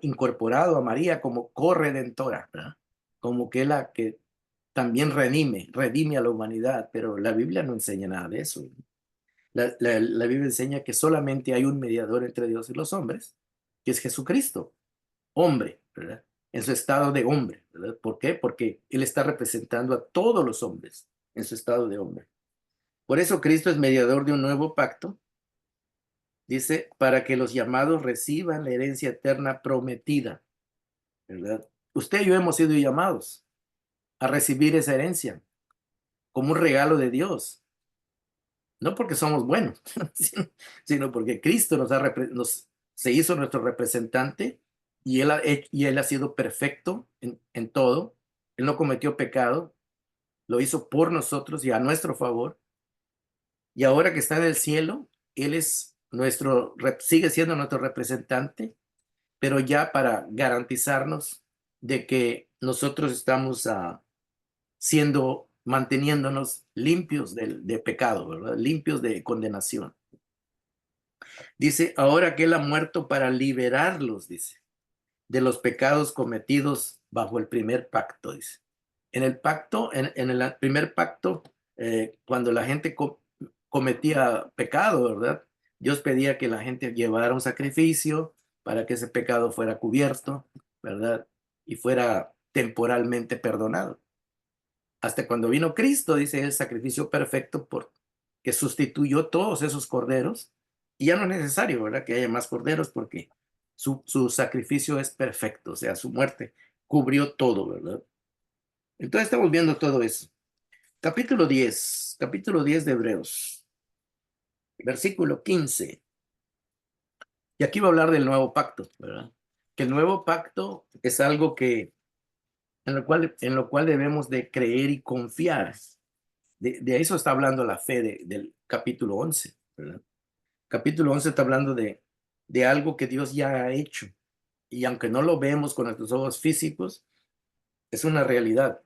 incorporado a María como corredentora, ¿verdad? Como que la que también redime a la humanidad, pero la Biblia no enseña nada de eso. La Biblia enseña que solamente hay un mediador entre Dios y los hombres, que es Jesucristo, hombre, ¿verdad? En su estado de hombre, ¿verdad? ¿Por qué? Porque Él está representando a todos los hombres en su estado de hombre. Por eso Cristo es mediador de un nuevo pacto, dice, para que los llamados reciban la herencia eterna prometida, ¿verdad? Usted y yo hemos sido llamados a recibir esa herencia como un regalo de Dios, no porque somos buenos, sino porque Cristo se hizo nuestro representante y él ha sido perfecto en todo. Él no cometió pecado, lo hizo por nosotros y a nuestro favor. Y ahora que está en el cielo, Él sigue siendo nuestro representante, pero ya para garantizarnos de que nosotros estamos manteniéndonos limpios de pecado, ¿verdad? Limpios de condenación. Dice, ahora que Él ha muerto para liberarlos, dice, de los pecados cometidos bajo el primer pacto, dice. En el primer pacto, cuando la gente cometía pecado, ¿verdad? Dios pedía que la gente llevara un sacrificio para que ese pecado fuera cubierto, ¿verdad? Y fuera temporalmente perdonado. Hasta cuando vino Cristo, dice el sacrificio perfecto que sustituyó todos esos corderos. Y ya no es necesario, ¿verdad? Que haya más corderos porque su sacrificio es perfecto, o sea, su muerte cubrió todo, ¿verdad? Entonces estamos viendo todo eso. Capítulo 10 de Hebreos, versículo 15. Y aquí va a hablar del nuevo pacto, ¿verdad? Que el nuevo pacto es algo en lo cual debemos de creer y confiar. De eso está hablando la fe del capítulo 11, ¿verdad? Capítulo 11 está hablando de algo que Dios ya ha hecho. Y aunque no lo vemos con nuestros ojos físicos, es una realidad.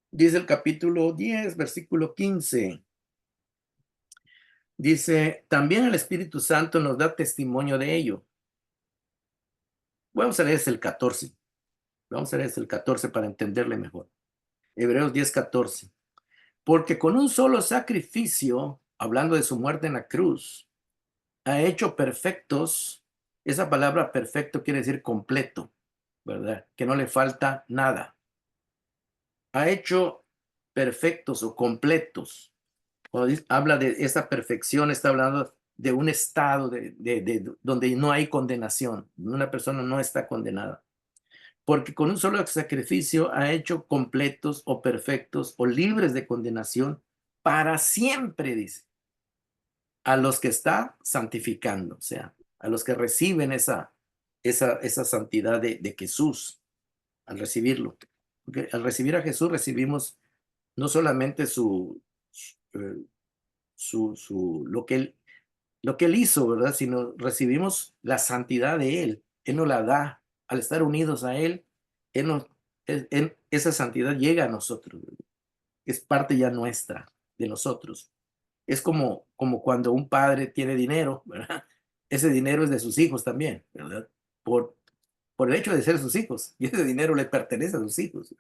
Dice el capítulo 10, versículo 15. Dice, también el Espíritu Santo nos da testimonio de ello. Vamos a leer el 14. Vamos a leer el 14 para entenderle mejor. Hebreos 10:14. Porque con un solo sacrificio, hablando de su muerte en la cruz, ha hecho perfectos. Esa palabra perfecto quiere decir completo, ¿verdad? Que no le falta nada. Ha hecho perfectos o completos. Cuando habla de esa perfección, está hablando de un estado donde no hay condenación. Una persona no está condenada. Porque con un solo sacrificio ha hecho completos o perfectos o libres de condenación para siempre, dice, a los que está santificando, o sea, a los que reciben esa santidad de Jesús al recibirlo. Porque al recibir a Jesús recibimos no solamente eh, lo que él hizo, ¿verdad? Sino recibimos la santidad de él. Él nos la da. Al estar unidos a él, él nos, esa santidad llega a nosotros, ¿verdad? Es parte ya nuestra, de nosotros. Es como cuando un padre tiene dinero, ¿verdad? Ese dinero es de sus hijos también, ¿verdad? Por, por el hecho de ser sus hijos. Y ese dinero le pertenece a sus hijos.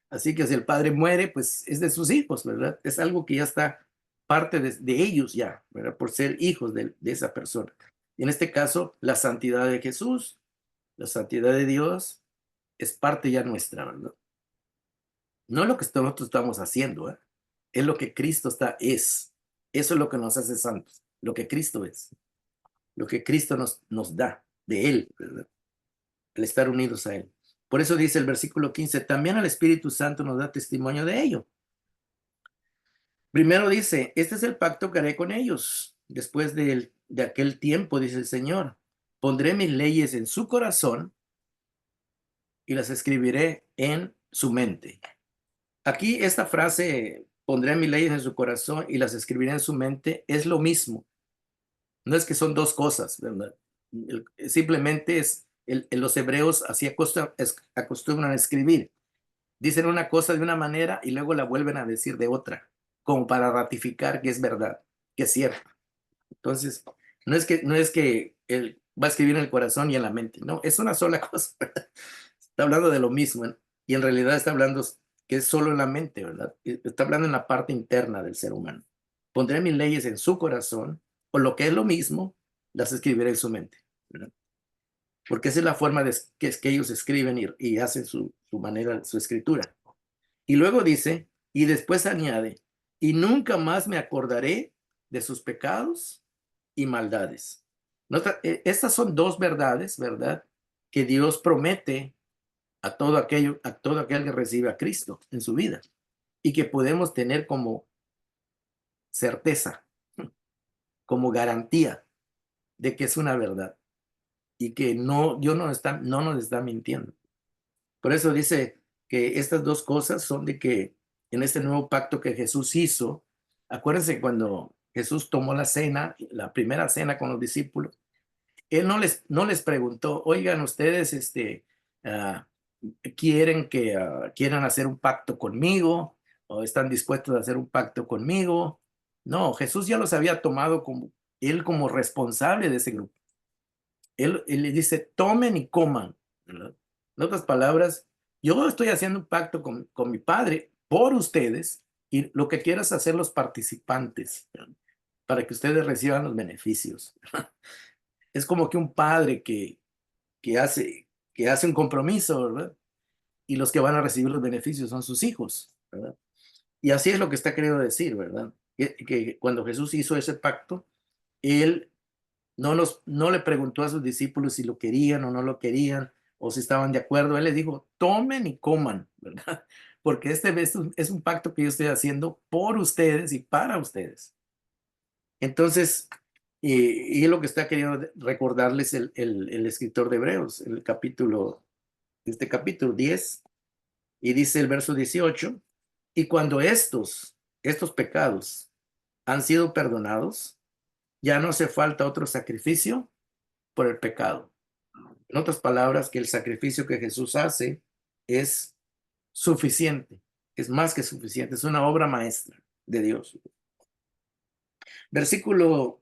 Así que si el padre muere, pues es de sus hijos, ¿verdad? Es algo que ya está parte de ellos ya, ¿verdad? Por ser hijos de esa persona. Y en este caso, la santidad de Jesús, la santidad de Dios, es parte ya nuestra, ¿verdad? No es lo que nosotros estamos haciendo, ¿eh? Es lo que Cristo es. Eso es lo que nos hace santos, lo que Cristo es, lo que Cristo nos da de Él, ¿verdad? El estar unidos a Él. Por eso dice el versículo 15, también el Espíritu Santo nos da testimonio de ello. Primero dice, este es el pacto que haré con ellos. Después de aquel tiempo, dice el Señor, pondré mis leyes en su corazón y las escribiré en su mente. Aquí esta frase, pondré mis leyes en su corazón y las escribiré en su mente, es lo mismo. No es que son dos cosas, ¿verdad? Simplemente los hebreos así acostumbran a escribir. Dicen una cosa de una manera y luego la vuelven a decir de otra, como para ratificar que es verdad, que es cierto. Entonces, no es que él va a escribir en el corazón y en la mente, no, es una sola cosa. Está hablando de lo mismo, ¿eh? Y en realidad está hablando que es solo en la mente, ¿verdad? Está hablando en la parte interna del ser humano. Pondré mis leyes en su corazón, o lo que es lo mismo, las escribiré en su mente, ¿verdad? Porque esa es la forma que ellos escriben y hacen su manera, su escritura. Y luego dice, y después añade, y nunca más me acordaré de sus pecados y maldades. Estas son dos verdades, ¿verdad? Que Dios promete a todo aquel que recibe a Cristo en su vida y que podemos tener como certeza, como garantía de que es una verdad y que no, Dios no nos está mintiendo. Por eso dice que estas dos cosas son de que en este nuevo pacto que Jesús hizo, acuérdense cuando Jesús tomó la cena, la primera cena con los discípulos, él no les preguntó, oigan, ustedes ah, quieran hacer un pacto conmigo o están dispuestos a hacer un pacto conmigo. No, Jesús ya los había tomado como responsable de ese grupo. Él le dice, tomen y coman, ¿verdad? En otras palabras, yo estoy haciendo un pacto con mi Padre por ustedes y lo que quiero es hacer los participantes, ¿verdad? Para que ustedes reciban los beneficios. Es como que un padre que hace un compromiso, ¿verdad? Y los que van a recibir los beneficios son sus hijos, ¿verdad? Y así es lo que está queriendo decir, ¿verdad? Que cuando Jesús hizo ese pacto, él no le preguntó a sus discípulos si lo querían o no lo querían o si estaban de acuerdo. Él les dijo, tomen y coman, ¿verdad? Porque este es un pacto que yo estoy haciendo por ustedes y para ustedes. Entonces, y es lo que está queriendo recordarles el escritor de Hebreos, este capítulo 10, y dice el verso 18, y cuando estos pecados han sido perdonados, ya no hace falta otro sacrificio por el pecado. En otras palabras, que el sacrificio que Jesús hace es suficiente, es más que suficiente, es una obra maestra de Dios. Versículo,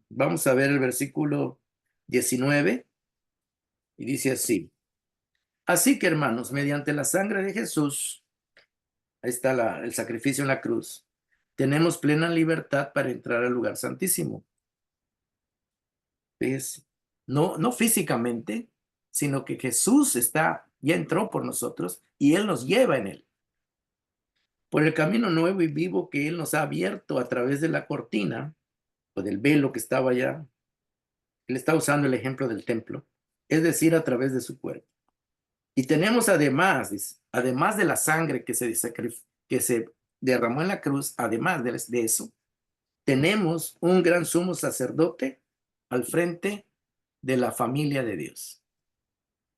vamos a ver el versículo 19 y dice así. Así que hermanos, mediante la sangre de Jesús, ahí está el sacrificio en la cruz, tenemos plena libertad para entrar al lugar santísimo Es, no físicamente, sino que Jesús ya entró por nosotros y Él nos lleva en Él. Por el camino nuevo y vivo que Él nos ha abierto a través de la cortina o del velo que estaba allá. Él está usando el ejemplo del templo, es decir, a través de su cuerpo. Y tenemos además, dice, además de la sangre que se derramó en la cruz, además de eso, tenemos un gran sumo sacerdote al frente de la familia de Dios.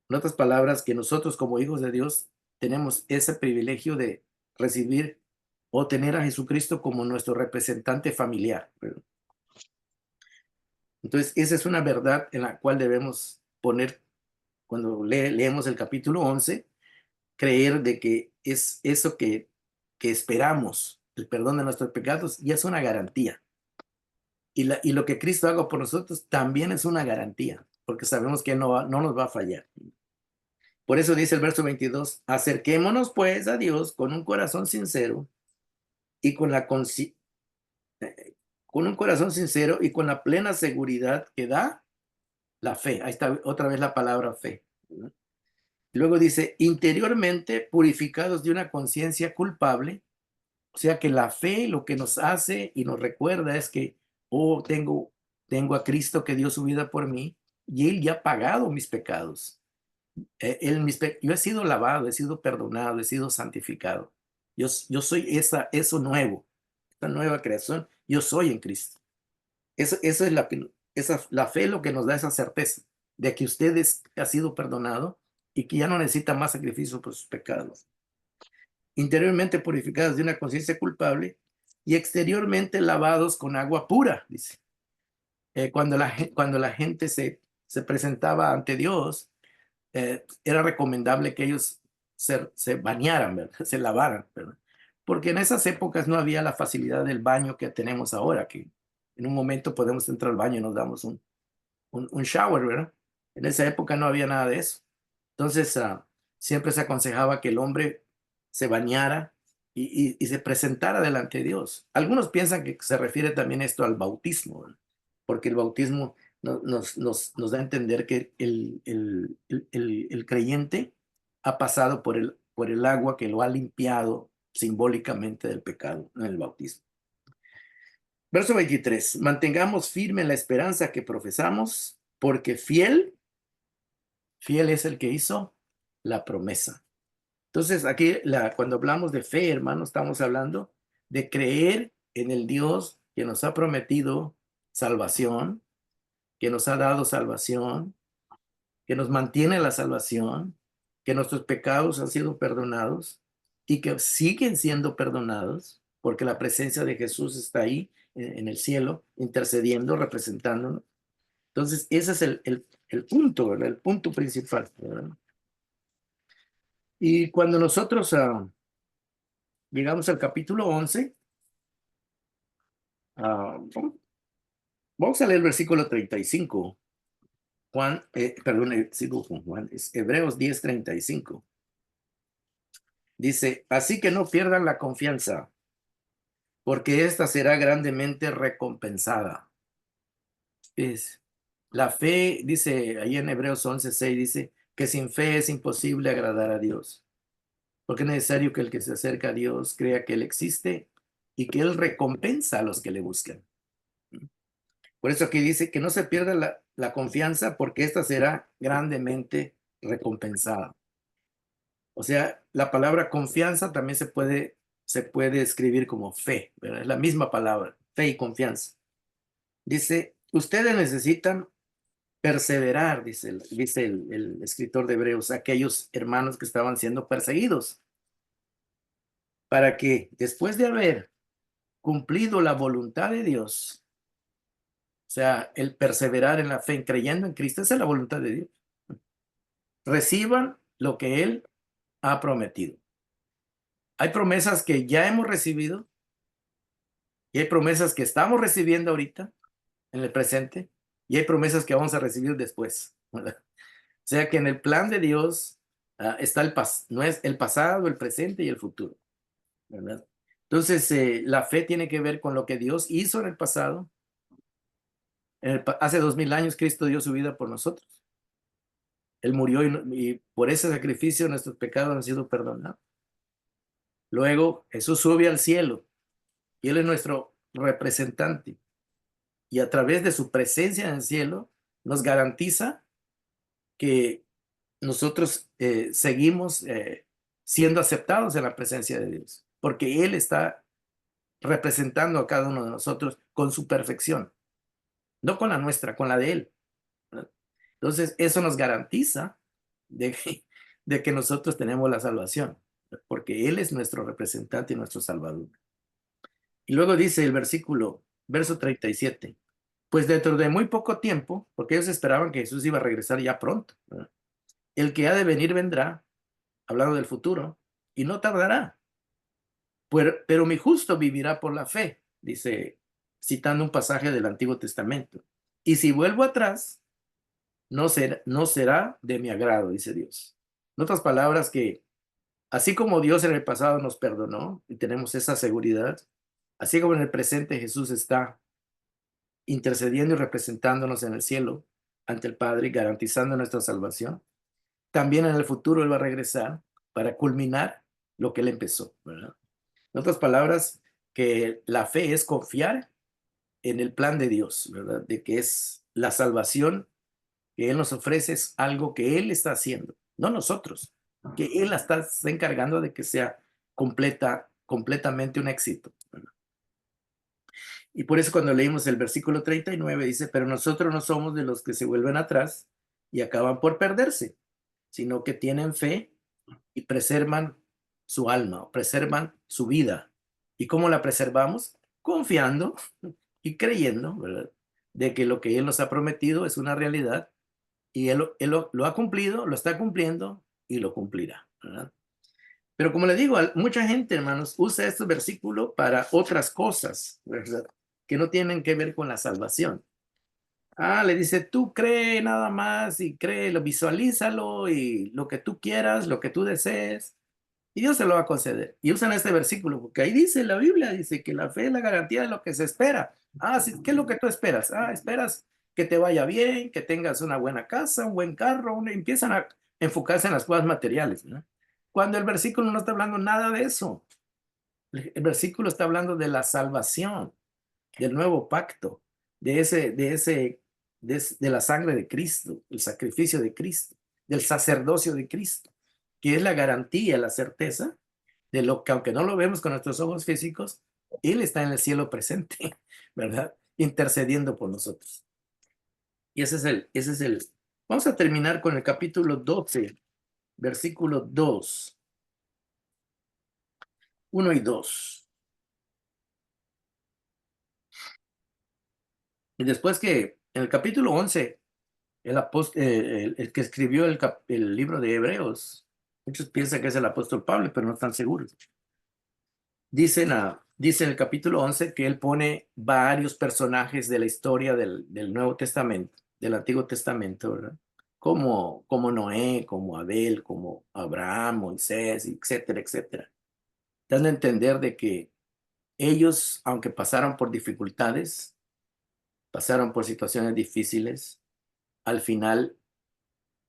En otras palabras, que nosotros como hijos de Dios tenemos ese privilegio de recibir o tener a Jesucristo como nuestro representante familiar, ¿verdad? Entonces, esa es una verdad en la cual debemos poner, cuando leemos el capítulo 11, creer de que es eso que esperamos, el perdón de nuestros pecados, y es una garantía. Y lo que Cristo haga por nosotros también es una garantía, porque sabemos que no nos va a fallar. Por eso dice el verso 22, acerquémonos pues a Dios con un corazón sincero y con un corazón sincero y con la plena seguridad que da la fe. Ahí está otra vez la palabra fe, ¿no? Luego dice, interiormente purificados de una conciencia culpable. O sea que la fe lo que nos hace y nos recuerda es que, oh, tengo a Cristo que dio su vida por mí y Él ya ha pagado mis pecados. Yo he sido lavado, he sido perdonado, he sido santificado. Yo soy eso nuevo, esta nueva creación. Yo soy en Cristo. Eso es la fe lo que nos da esa certeza de que ha sido perdonado y que ya no necesita más sacrificio por sus pecados. Interiormente purificados de una conciencia culpable y exteriormente lavados con agua pura, dice. Cuando la gente se presentaba ante Dios, era recomendable que ellos se bañaran, ¿verdad? Se lavaran, ¿verdad? Porque en esas épocas no había la facilidad del baño que tenemos ahora, que en un momento podemos entrar al baño y nos damos un shower, ¿verdad? En esa época no había nada de eso. Entonces, siempre se aconsejaba que el hombre se bañara y se presentara delante de Dios. Algunos piensan que se refiere también esto al bautismo, ¿verdad? Porque el bautismo nos da a entender que el creyente ha pasado por el agua que lo ha limpiado simbólicamente del pecado en el bautismo. Verso 23, mantengamos firme la esperanza que profesamos, porque fiel es el que hizo la promesa. Entonces, aquí cuando hablamos de fe, hermano, estamos hablando de creer en el Dios que nos ha prometido salvación, que nos ha dado salvación, que nos mantiene la salvación, que nuestros pecados han sido perdonados y que siguen siendo perdonados, porque la presencia de Jesús está ahí en el cielo, intercediendo, representándonos. Entonces, ese es el punto, ¿verdad? El punto principal, ¿verdad? Y cuando nosotros llegamos al capítulo 11, ah, vamos a leer el versículo 35. Perdón, sigo con Juan, es Hebreos 10:35. Dice, así que no pierdan la confianza, porque ésta será grandemente recompensada. Es, la fe, dice ahí en Hebreos 11:6, dice que sin fe es imposible agradar a Dios, porque es necesario que el que se acerca a Dios crea que Él existe y que Él recompensa a los que le buscan. Por eso aquí dice que no se pierda la confianza, porque ésta será grandemente recompensada. O sea, la palabra confianza también se puede escribir como fe, ¿verdad? Es la misma palabra, fe y confianza. Dice, ustedes necesitan perseverar, dice el escritor de Hebreos, aquellos hermanos que estaban siendo perseguidos, para que después de haber cumplido la voluntad de Dios, o sea, el perseverar en la fe, creyendo en Cristo, esa es la voluntad de Dios, reciban lo que Él ha prometido. Hay promesas que ya hemos recibido y hay promesas que estamos recibiendo ahorita, en el presente, y hay promesas que vamos a recibir después, ¿verdad? O sea que en el plan de Dios está no es el pasado, el presente y el futuro, ¿verdad? Entonces, la fe tiene que ver con lo que Dios hizo en el pasado, Hace 2000 años Cristo dio su vida por nosotros. Él murió y por ese sacrificio nuestros pecados han sido perdonados. Luego Jesús sube al cielo y Él es nuestro representante. Y a través de su presencia en el cielo nos garantiza que nosotros seguimos siendo aceptados en la presencia de Dios, porque Él está representando a cada uno de nosotros con su perfección, no con la nuestra, con la de Él, ¿verdad? Entonces, eso nos garantiza de que nosotros tenemos la salvación, porque Él es nuestro representante y nuestro Salvador. Y luego dice el verso 37, pues dentro de muy poco tiempo, porque ellos esperaban que Jesús iba a regresar ya pronto, ¿verdad? El que ha de venir vendrá, hablando del futuro, y no tardará. Pero mi justo vivirá por la fe, dice, citando un pasaje del Antiguo Testamento. Y si vuelvo atrás, no será de mi agrado, dice Dios. En otras palabras, que así como Dios en el pasado nos perdonó y tenemos esa seguridad, así como en el presente Jesús está intercediendo y representándonos en el cielo ante el Padre y garantizando nuestra salvación, también en el futuro Él va a regresar para culminar lo que Él empezó, ¿verdad? En otras palabras, que la fe es confiar en el plan de Dios, ¿verdad? De que es la salvación que Él nos ofrece, es algo que Él está haciendo, no nosotros, que Él está encargando de que sea completamente un éxito, ¿verdad? Y por eso cuando leímos el versículo 39 dice, pero nosotros no somos de los que se vuelven atrás y acaban por perderse, sino que tienen fe y preservan su alma, preservan su vida. ¿Y cómo la preservamos? Confiando y creyendo, ¿verdad? De que lo que Él nos ha prometido es una realidad y Él lo ha cumplido, lo está cumpliendo y lo cumplirá, ¿verdad? Pero como le digo, mucha gente, hermanos, usa este versículo para otras cosas, ¿verdad? Que no tienen que ver con la salvación. Le dice, tú cree nada más y créelo, visualízalo y lo que tú quieras, lo que tú desees, y Dios se lo va a conceder. Y usan este versículo, porque ahí dice la Biblia, dice que la fe es la garantía de lo que se espera. Sí, ¿qué es lo que tú esperas? Esperas que te vaya bien, que tengas una buena casa, un buen carro, empiezan a enfocarse en las cosas materiales, ¿no? Cuando el versículo no está hablando nada de eso. El versículo está hablando de la salvación, del nuevo pacto, de la sangre de Cristo, el sacrificio de Cristo, del sacerdocio de Cristo, que es la garantía, la certeza de lo que, aunque no lo vemos con nuestros ojos físicos, Él está en el cielo presente, ¿verdad? Intercediendo por nosotros. Y vamos a terminar con el capítulo 12, versículo 2, 1 y 2. Y después que en el capítulo 11 el que escribió el libro de Hebreos, muchos piensan que es el apóstol Pablo, pero no están seguros. Dice en el capítulo 11 que él pone varios personajes de la historia del Nuevo Testamento, del Antiguo Testamento, ¿verdad? Como Noé, como Abel, como Abraham, Moisés, etcétera, etcétera. Dando a entender de que ellos, aunque pasaron por dificultades, pasaron por situaciones difíciles, al final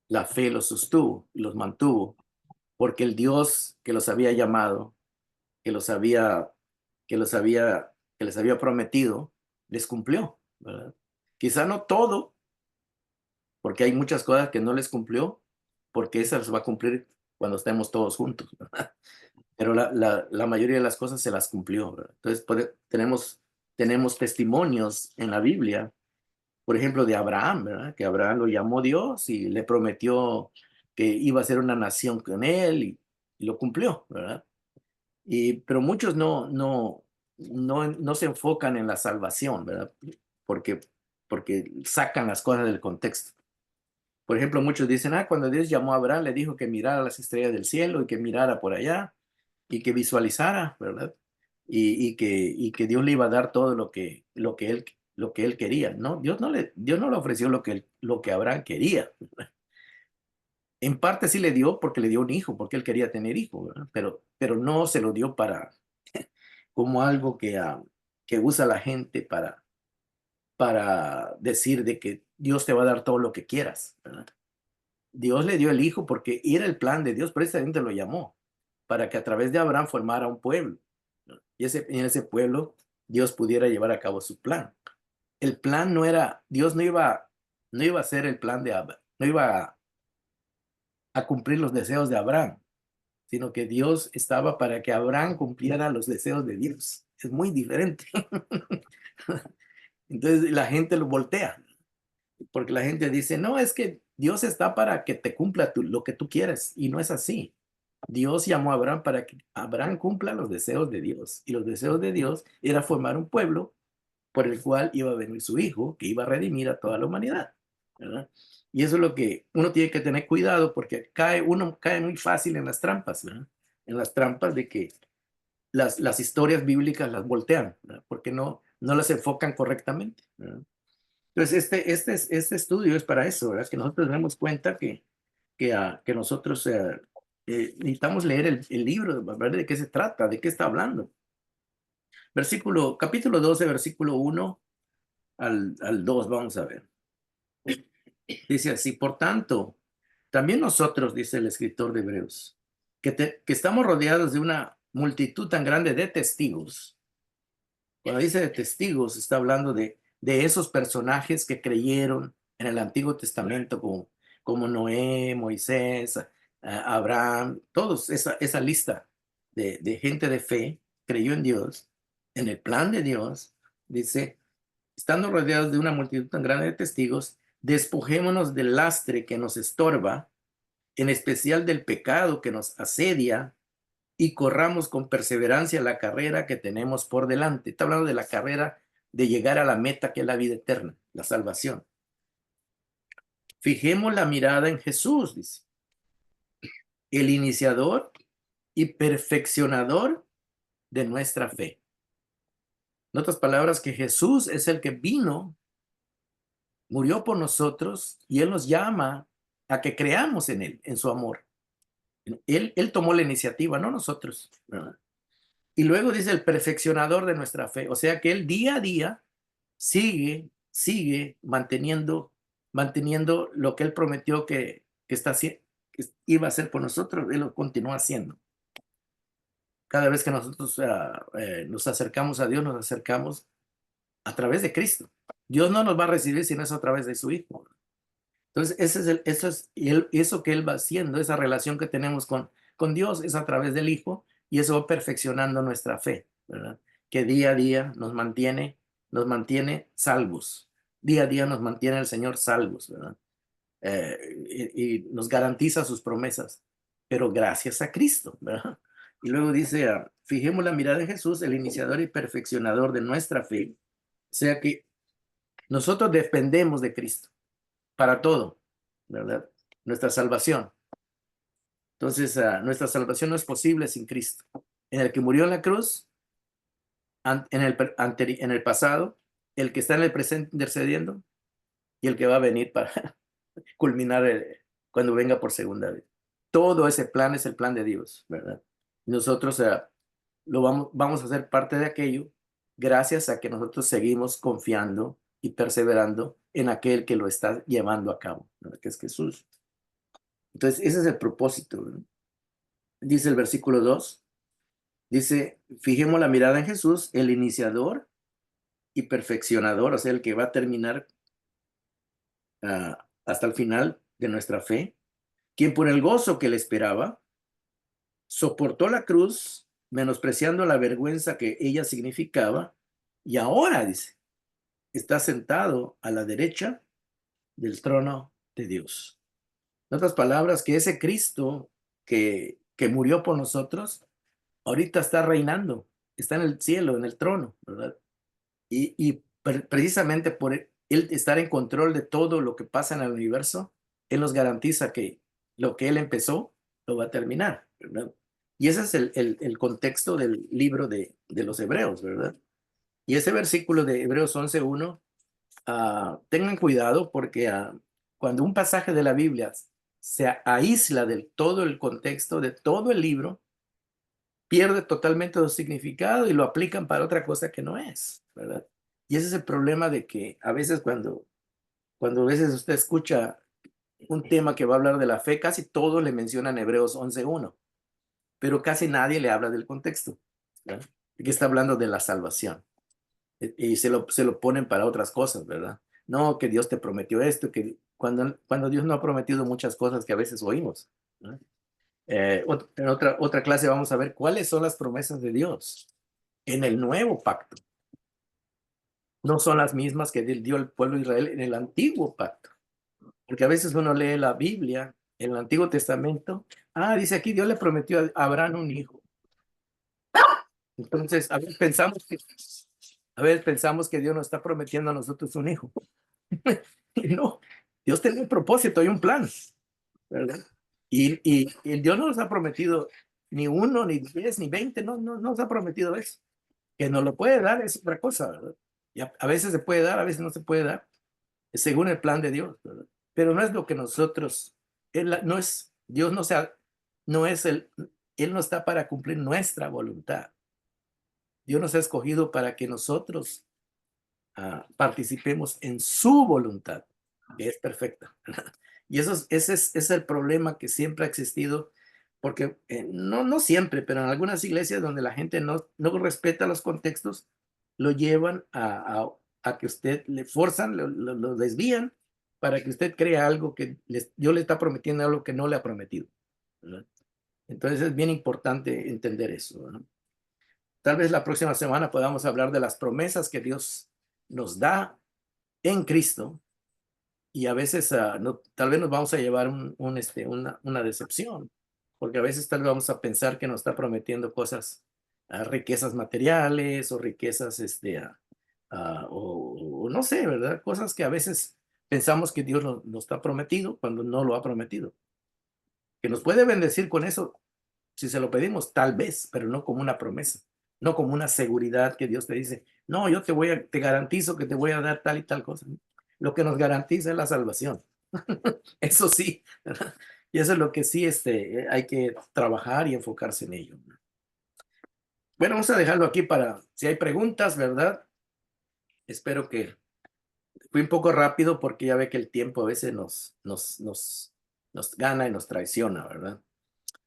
la fe los sostuvo y los mantuvo, porque el Dios que los había llamado, que los había, que les había prometido, les cumplió, ¿verdad? Quizá no todo, porque hay muchas cosas que no les cumplió, porque esas va a cumplir cuando estemos todos juntos, ¿verdad? Pero la mayoría de las cosas se las cumplió, ¿verdad? Entonces tenemos testimonios en la Biblia, por ejemplo, de Abraham, ¿verdad? Que Abraham lo llamó Dios y le prometió que iba a ser una nación con él y lo cumplió, ¿verdad? Pero muchos no se enfocan en la salvación, ¿verdad? Porque, porque sacan las cosas del contexto. Por ejemplo, muchos dicen, cuando Dios llamó a Abraham, le dijo que mirara las estrellas del cielo y que mirara por allá y que visualizara, ¿verdad? Y que Dios le iba a dar todo lo que él quería, ¿no? Dios no le ofreció lo que Abraham quería. En parte sí le dio porque le dio un hijo, porque él quería tener hijo, ¿verdad? Pero no se lo dio como algo que usa la gente para decir de que Dios te va a dar todo lo que quieras, ¿verdad? Dios le dio el hijo porque era el plan de Dios, precisamente lo llamó, para que a través de Abraham formara un pueblo, ¿no? Y en ese pueblo Dios pudiera llevar a cabo su plan. El plan no era, Dios no iba a hacer el plan de Abraham, no iba a cumplir los deseos de Abraham, sino que Dios estaba para que Abraham cumpliera los deseos de Dios. Es muy diferente. Entonces la gente lo voltea, porque la gente dice, no, es que Dios está para que te cumpla lo que tú quieres, y no es así. Dios llamó a Abraham para que Abraham cumpla los deseos de Dios, y los deseos de Dios era formar un pueblo por el cual iba a venir su hijo, que iba a redimir a toda la humanidad, ¿verdad? Y eso es lo que uno tiene que tener cuidado, porque uno cae muy fácil en las trampas, ¿verdad? En las trampas de que las historias bíblicas las voltean, ¿verdad? Porque no las enfocan correctamente, ¿verdad? Entonces, este estudio es para eso, ¿verdad? Que nosotros nos demos cuenta que nosotros necesitamos leer el libro, ver de qué se trata, de qué está hablando. Capítulo 12, versículo 1 al 2, vamos a ver. Dice así, por tanto, también nosotros, dice el escritor de Hebreos, que estamos rodeados de una multitud tan grande de testigos. Cuando dice de testigos, está hablando de esos personajes que creyeron en el Antiguo Testamento, como Noé, Moisés, Abraham, todos, esa lista de gente de fe creyó en Dios, en el plan de Dios. Dice, estando rodeados de una multitud tan grande de testigos, despojémonos del lastre que nos estorba, en especial del pecado que nos asedia, y corramos con perseverancia la carrera que tenemos por delante. Está hablando de la carrera de llegar a la meta, que es la vida eterna, la salvación. Fijemos la mirada en Jesús, dice, el iniciador y perfeccionador de nuestra fe. En otras palabras, que Jesús es el que vino, murió por nosotros, y Él nos llama a que creamos en Él, en su amor. Él tomó la iniciativa, no nosotros, ¿verdad? Y luego dice el perfeccionador de nuestra fe, o sea que Él día a día sigue manteniendo lo que Él prometió que iba a hacer por nosotros. Él lo continúa haciendo. Cada vez que nosotros nos acercamos a Dios, nos acercamos a través de Cristo. Dios no nos va a recibir si no es a través de su Hijo. Entonces, eso que Él va haciendo, esa relación que tenemos con Dios es a través del Hijo, y eso va perfeccionando nuestra fe, ¿verdad? Que día a día nos mantiene salvos. Día a día nos mantiene el Señor salvos, ¿verdad? Y nos garantiza sus promesas, pero gracias a Cristo, ¿verdad? Y luego dice, fijemos la mirada en Jesús, el iniciador y perfeccionador de nuestra fe. O sea que nosotros dependemos de Cristo para todo, ¿verdad? Nuestra salvación. Entonces, nuestra salvación no es posible sin Cristo. En el que murió en la cruz, en el pasado, el que está en el presente intercediendo, y el que va a venir para culminar cuando venga por segunda vez. Todo ese plan es el plan de Dios, ¿verdad? Nosotros vamos a ser parte de aquello gracias a que nosotros seguimos confiando y perseverando en aquel que lo está llevando a cabo, ¿verdad? Que es Jesús. Entonces, ese es el propósito, ¿verdad? Dice el versículo 2, dice, fijemos la mirada en Jesús, el iniciador y perfeccionador, o sea, el que va a terminar hasta el final de nuestra fe, quien por el gozo que le esperaba, soportó la cruz, menospreciando la vergüenza que ella significaba, y ahora, dice, está sentado a la derecha del trono de Dios. En otras palabras, que ese Cristo que murió por nosotros, ahorita está reinando, está en el cielo, en el trono, ¿verdad? Y precisamente por él estar en control de todo lo que pasa en el universo, Él nos garantiza que lo que Él empezó, lo va a terminar, ¿verdad? Y ese es el contexto del libro de los Hebreos, ¿verdad? Y ese versículo de Hebreos 11:1, tengan cuidado porque cuando un pasaje de la Biblia se aísla del todo el contexto de todo el libro, pierde totalmente su significado y lo aplican para otra cosa que no es, ¿verdad? Y ese es el problema de que a veces cuando a veces usted escucha un tema que va a hablar de la fe, casi todos le mencionan Hebreos 11:1, pero casi nadie le habla del contexto, ¿verdad? Que está hablando de la salvación. Y se lo ponen para otras cosas, ¿verdad? No, que Dios te prometió esto, que cuando Dios no ha prometido muchas cosas que a veces oímos, ¿no? En otra clase vamos a ver cuáles son las promesas de Dios en el nuevo pacto. No son las mismas que dio el pueblo de Israel en el antiguo pacto. Porque a veces uno lee la Biblia, en el Antiguo Testamento, dice aquí Dios le prometió a Abraham un hijo. Entonces, a veces pensamos que Dios nos está prometiendo a nosotros un hijo. Y no, Dios tiene un propósito y un plan, ¿verdad? Y Dios no nos ha prometido ni 1, ni 10, ni 20, no nos ha prometido eso. Que nos lo puede dar es otra cosa, ¿verdad? Y a veces se puede dar, a veces no se puede dar, según el plan de Dios, ¿verdad? Pero no es lo que nosotros, no es, Dios no sea, no es Él no está para cumplir nuestra voluntad. Dios nos ha escogido para que nosotros participemos en su voluntad, que es perfecta. Y ese es el problema que siempre ha existido, porque no siempre, pero en algunas iglesias donde la gente no respeta los contextos, lo llevan a que usted le forzan, lo desvían para que usted crea algo que Dios le está prometiendo, algo que no le ha prometido, ¿verdad? Entonces es bien importante entender eso, ¿no? Tal vez la próxima semana podamos hablar de las promesas que Dios nos da en Cristo, y a veces tal vez nos vamos a llevar una decepción, porque a veces tal vez vamos a pensar que nos está prometiendo cosas, riquezas materiales o riquezas, o no sé, ¿verdad? Cosas que a veces pensamos que Dios nos está prometido cuando no lo ha prometido. Que nos puede bendecir con eso si se lo pedimos, tal vez, pero no como una promesa, no como una seguridad que Dios te dice, no, yo te garantizo que te voy a dar tal y tal cosa. Lo que nos garantiza es la salvación. Eso sí, ¿verdad? Y eso es lo que sí hay que trabajar y enfocarse en ello. Bueno, vamos a dejarlo aquí para si hay preguntas, ¿verdad? Espero que fui un poco rápido porque ya ve que el tiempo a veces nos gana y nos traiciona, ¿verdad?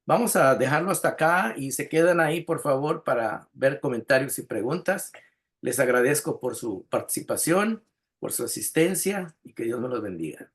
Vamos a dejarlo hasta acá y se quedan ahí, por favor, para ver comentarios y preguntas. Les agradezco por su participación, por su asistencia y que Dios me los bendiga.